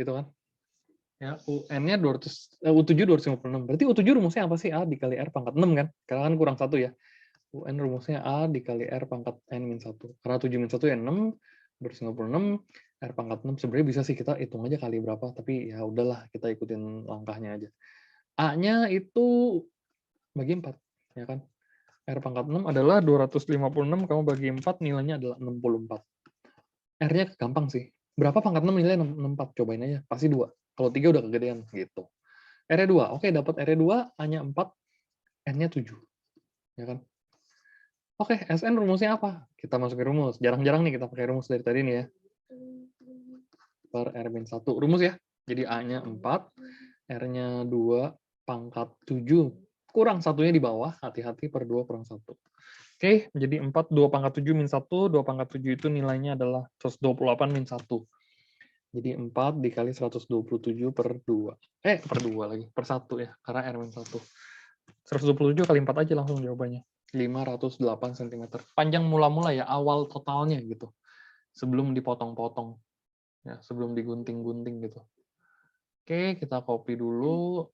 Gitu kan? Ya, UN-nya U7 256. Berarti U7 rumusnya apa sih? A dikali R pangkat 6 kan? Karena kan kurang 1 ya. UN rumusnya A dikali R pangkat N-1. Karena 7 min 1 ya 6, 256, R pangkat 6. Sebenarnya bisa sih kita hitung aja kali berapa, tapi ya udahlah, kita ikutin langkahnya aja. A-nya itu bagi 4, ya kan? R pangkat 6 adalah 256, kamu bagi 4, nilainya adalah 64. R-nya gampang sih. Berapa pangkat 6 nilainya 64? Cobain aja, pasti 2. Kalau 3 udah kegedean, gitu. R-nya 2, oke dapat R-nya 2, A-nya 4, N-nya 7. Ya kan? Oke, SN rumusnya apa? Kita masukin rumus. Jarang-jarang nih kita pakai rumus dari tadi nih ya. Per R-1. Rumus ya. Jadi A-nya 4, R-nya 2, pangkat 7. Kurang satunya di bawah, hati-hati per 2 kurang 1. Oke, jadi 4, 2 pangkat 7 min 1, 2 pangkat 7 itu nilainya adalah 128 min 1. Jadi 4 dikali 127 per 2. Per 2 lagi, per 1 ya, karena R min 1. 127 kali 4 aja langsung jawabannya. 508 cm. Panjang mula-mula ya, awal totalnya gitu. Sebelum dipotong-potong. Ya, sebelum digunting-gunting gitu. Oke, kita copy dulu.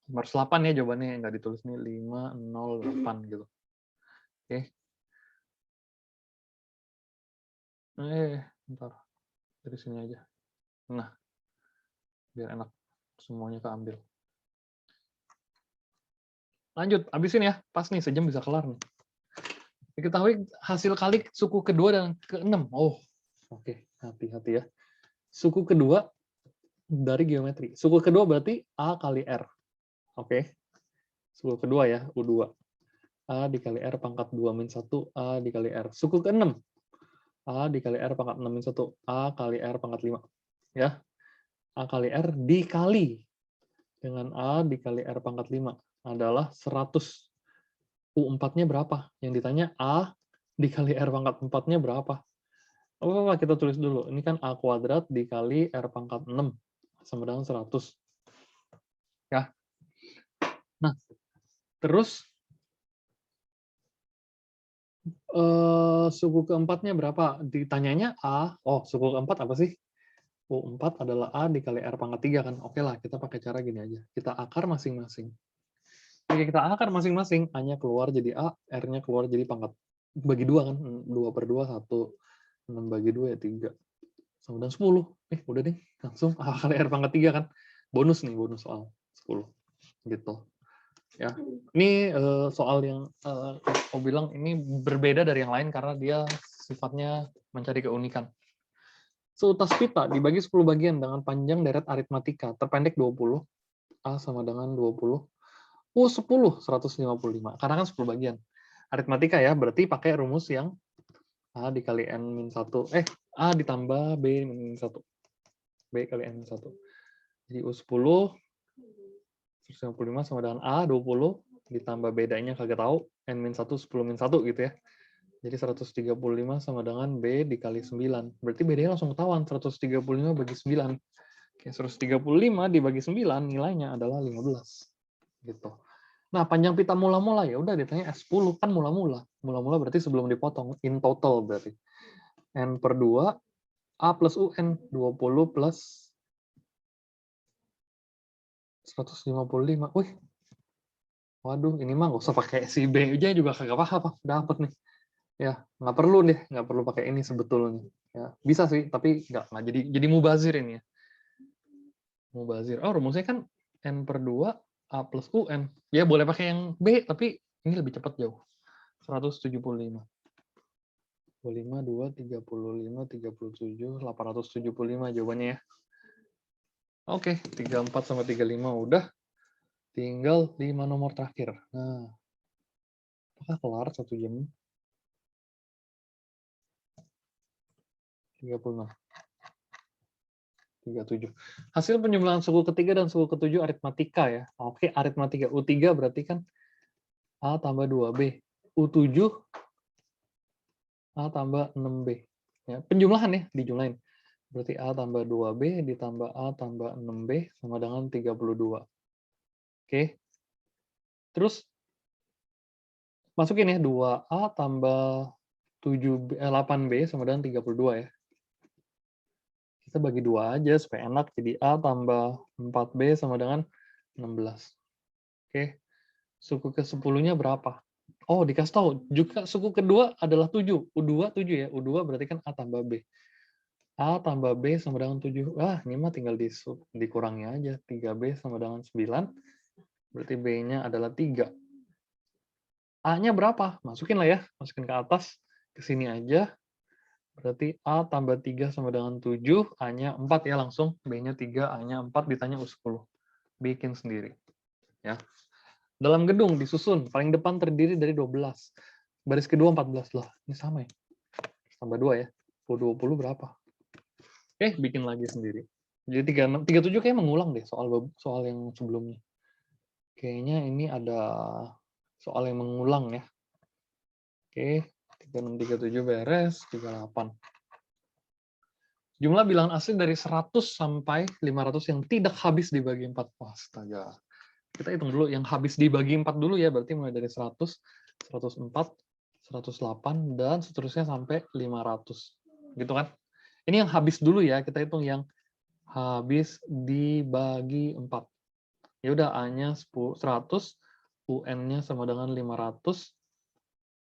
Nomor 8 ya jawabannya, nggak ditulis nih, 508 gitu. Oke. Bentar. Dari sini aja. Nah, biar enak. Semuanya keambil. Lanjut, habisin ya. Pas nih, sejam bisa kelar nih. Diketahui hasil kali suku kedua dan keenam. Oh, oke. Hati-hati ya. Suku kedua dari geometri. Suku kedua berarti A kali R. Oke. Suku kedua ya, U2. A dikali R pangkat 2 min 1, A dikali R. Suku keenam. A dikali R pangkat 6 min 1, A kali R pangkat 5. Ya. A kali R dikali dengan A dikali R pangkat 5 adalah 100. U4-nya berapa? Yang ditanya A dikali R pangkat 4-nya berapa? Oh, kita tulis dulu. Ini kan A kuadrat dikali R pangkat 6 sama dengan 100. Ya. Nah, terus suku keempatnya berapa? Ditanyanya A. Oh, suku keempat apa sih? U4 adalah A dikali R pangkat 3 kan? Oke lah, kita pakai cara gini aja. Kita akar masing-masing. Oke, kita akar masing-masing. A-nya keluar jadi A, R-nya keluar jadi pangkat. Bagi 2 kan? 2 per 2, 1. 6 bagi 2 ya 3. Sama dengan 10. Udah deh. Langsung A kali R pangkat 3 kan? Bonus nih, bonus soal 10. Gitu. Ya, ini soal yang aku bilang ini berbeda dari yang lain karena dia sifatnya mencari keunikan. Seutas pita dibagi 10 bagian dengan panjang deret aritmatika terpendek 20, A sama dengan 20, U10, 155. Karena kan 10 bagian. Aritmatika ya, berarti pakai rumus yang A dikali N-1. A ditambah B min 1. B kali N-1. Jadi U10, 155 sama dengan A, 20, ditambah bedanya kagak tahu, N-1, 10 min 1 gitu ya. Jadi 135 sama dengan B dikali 9. Berarti bedanya langsung ketahuan, 135 bagi 9. Oke, 135 dibagi 9, nilainya adalah 15. Gitu. Nah, panjang pita mula-mula ya udah ditanya S10, kan mula-mula. Mula-mula berarti sebelum dipotong, in total berarti. N per 2, A plus UN, 20 plus 155. Wih, waduh, ini mah nggak usah pakai si B aja juga kagak paham, dapat nih. Ya, nggak perlu deh, nggak perlu pakai ini sebetulnya. Ya, bisa sih, tapi nggak jadi mubazir ini ya. Mubazir. Oh, rumusnya kan N per 2, A plus UN. Ya, boleh pakai yang B, tapi ini lebih cepat jauh. 175. 25, 2, 35, 37, 875 jawabannya ya. Oke, 34 sama 35 udah. Tinggal 5 nomor terakhir. Nah, apakah kelar 1 jam? 36. 37. Hasil penjumlahan suku ketiga dan suku ketujuh aritmatika ya. Oke, aritmatika. U3 berarti kan A tambah 2B. U7 A tambah 6B. Ya, penjumlahan ya, dijumlahin. Berarti A tambah 2B ditambah A tambah 6B sama dengan 32. Oke. Terus masukin ya 2A tambah 8B sama dengan 32 ya. Kita bagi 2 aja supaya enak. Jadi A tambah 4B sama dengan 16. Oke. Suku ke-10-nya berapa? Oh, dikasih tahu. Juga suku kedua adalah 7. U2 7 ya. U2 berarti kan A tambah B. A tambah B sama dengan 7. Wah, ini mah tinggal dikurangi aja. 3B sama dengan 9. Berarti B-nya adalah 3. A-nya berapa? Masukin lah ya, masukin ke atas, ke sini aja. Berarti A tambah 3 sama dengan 7, A-nya 4 ya langsung, B-nya 3, A-nya 4, ditanya U10. Bikin sendiri. Ya. Dalam gedung disusun, paling depan terdiri dari 12. Baris kedua 14 lah. Ini sama ya. Tambah 2 ya. U20 berapa? Bikin lagi sendiri. Jadi 37 kayak mengulang deh soal yang sebelumnya. Kayaknya ini ada soal yang mengulang ya. 3637 beres, 38. Jumlah bilangan asli dari 100 sampai 500 yang tidak habis dibagi 4. Astaga. Kita hitung dulu yang habis dibagi 4 dulu ya, berarti mulai dari 100, 104, 108, dan seterusnya sampai 500. Gitu kan? Ini yang habis dulu ya, kita hitung yang habis dibagi 4. Ya udah, A-nya 100, UN-nya sama dengan 500,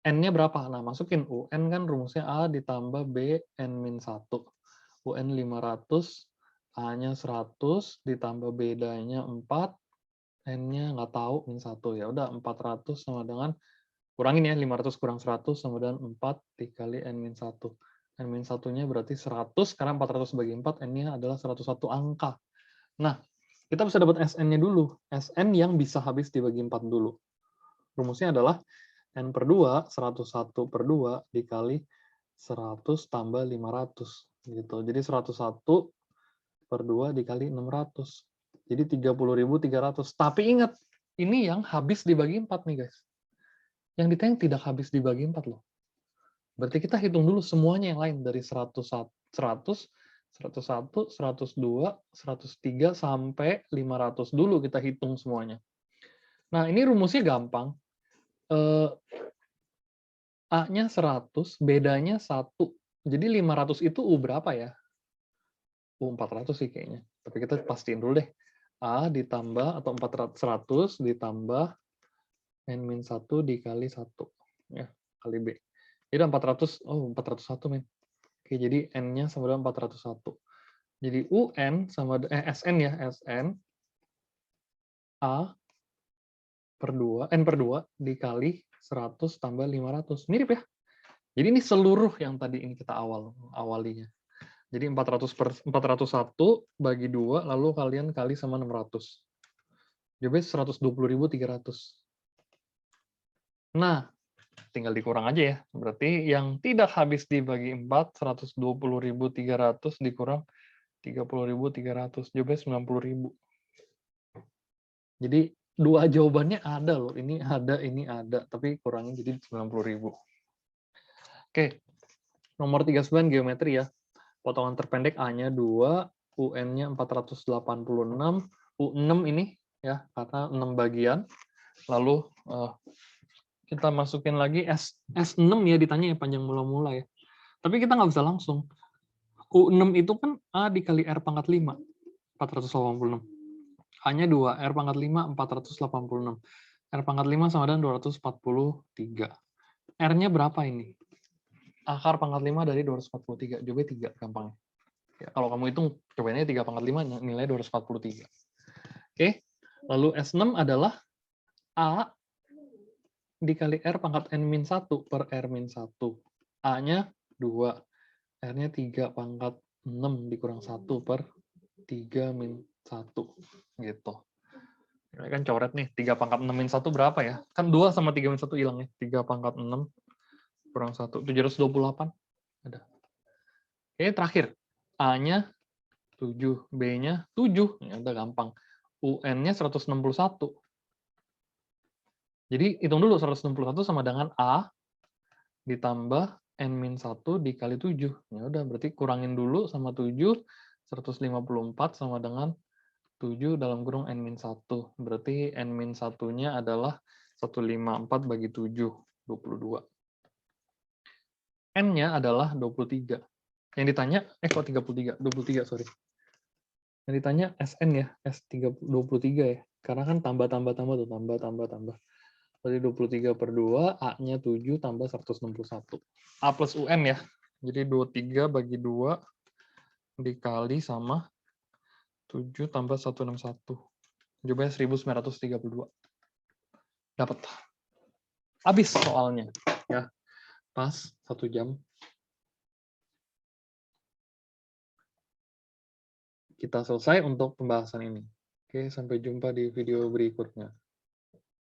N-nya berapa? Nah, masukin UN kan rumusnya A ditambah B N-1. UN 500, A-nya 100, ditambah bedanya 4, N-nya nggak tahu, min 1. Ya udah, 400 sama dengan, kurangin ya, 500 kurang 100 sama dengan 4 dikali N-1. N-1-nya berarti 100, karena 400 bagi 4, N-nya adalah 101 angka. Nah, kita bisa dapat SN-nya dulu. SN yang bisa habis dibagi 4 dulu. Rumusnya adalah N per 2, 101 per 2 dikali 100 tambah 500. Gitu. Jadi 101 per 2 dikali 600. Jadi 30.300. Tapi ingat, ini yang habis dibagi 4 nih guys. Yang ditanya tidak habis dibagi 4 loh. Berarti kita hitung dulu semuanya yang lain. Dari 101, 101, 102, 103, sampai 500 dulu kita hitung semuanya. Nah, ini rumusnya gampang. A-nya 100, bedanya 1. Jadi 500 itu U berapa ya? U 400 sih kayaknya. Tapi kita pastiin dulu deh. A ditambah, atau 100 ditambah N-1 dikali 1. Ya, kali B. Jadi 400, 401 men. Oke, jadi N-nya sama dengan 401. Jadi UN sama, SN ya, SN, A per 2, N per 2 dikali 100 tambah 500. Mirip ya? Jadi ini seluruh yang tadi ini kita awalinya. Jadi 401 bagi 2, lalu kalian kali sama 600. Jawabnya 120.300. Nah, tinggal dikurang aja ya. Berarti yang tidak habis dibagi 4, 120.300 dikurang 30.300. Jawabnya 90.000. Jadi dua jawabannya ada loh. Ini ada. Tapi kurangnya jadi 90.000. Oke, nomor 39 geometri ya. Potongan terpendek A-nya 2, UN-nya 486, U6 ini ya, karena 6 bagian. Lalu kita masukin lagi S6 ya, ditanya ya panjang mula-mula ya. Tapi kita nggak bisa langsung. U6 itu kan A dikali R pangkat 5, 486. A-nya 2, R pangkat 5, 486. R pangkat 5 sama dengan 243. R-nya berapa ini? Akar pangkat 5 dari 243. Jawabnya 3, gampangnya. Ya, kalau kamu hitung, cobainnya 3 pangkat 5, nilai 243. Oke, lalu S6 adalah A dikali R pangkat N-1 per R-1. A-nya 2, R-nya 3 pangkat 6 dikurang 1 per 3 min 1. Gitu. Ini kan coret nih, 3 pangkat 6 min 1 berapa ya? Kan 2 sama 3 min 1 hilang ya. 3 pangkat 6 kurang 1, 728. Ada. Oke, terakhir. A-nya 7, B-nya 7. Ya udah gampang. UN-nya 161. Jadi hitung dulu, 161 sama dengan A ditambah N-1 dikali 7. Ya udah, berarti kurangin dulu sama 7, 154 sama dengan 7 dalam kurung N-1. Berarti N-1-nya adalah 154 bagi 7, 22. N-nya adalah 23. Yang ditanya, kok 33? 23, sorry. Yang ditanya SN ya, S23 ya. Karena kan tambah tuh, tambah. Berarti 23 per 2, A-nya 7 tambah 161. A plus UN ya. Jadi 23 bagi 2 dikali sama 7 tambah 161. Jawabannya 1932. Dapat. habis soalnya. Ya, pas 1 jam. Kita selesai untuk pembahasan ini. Oke, sampai jumpa di video berikutnya.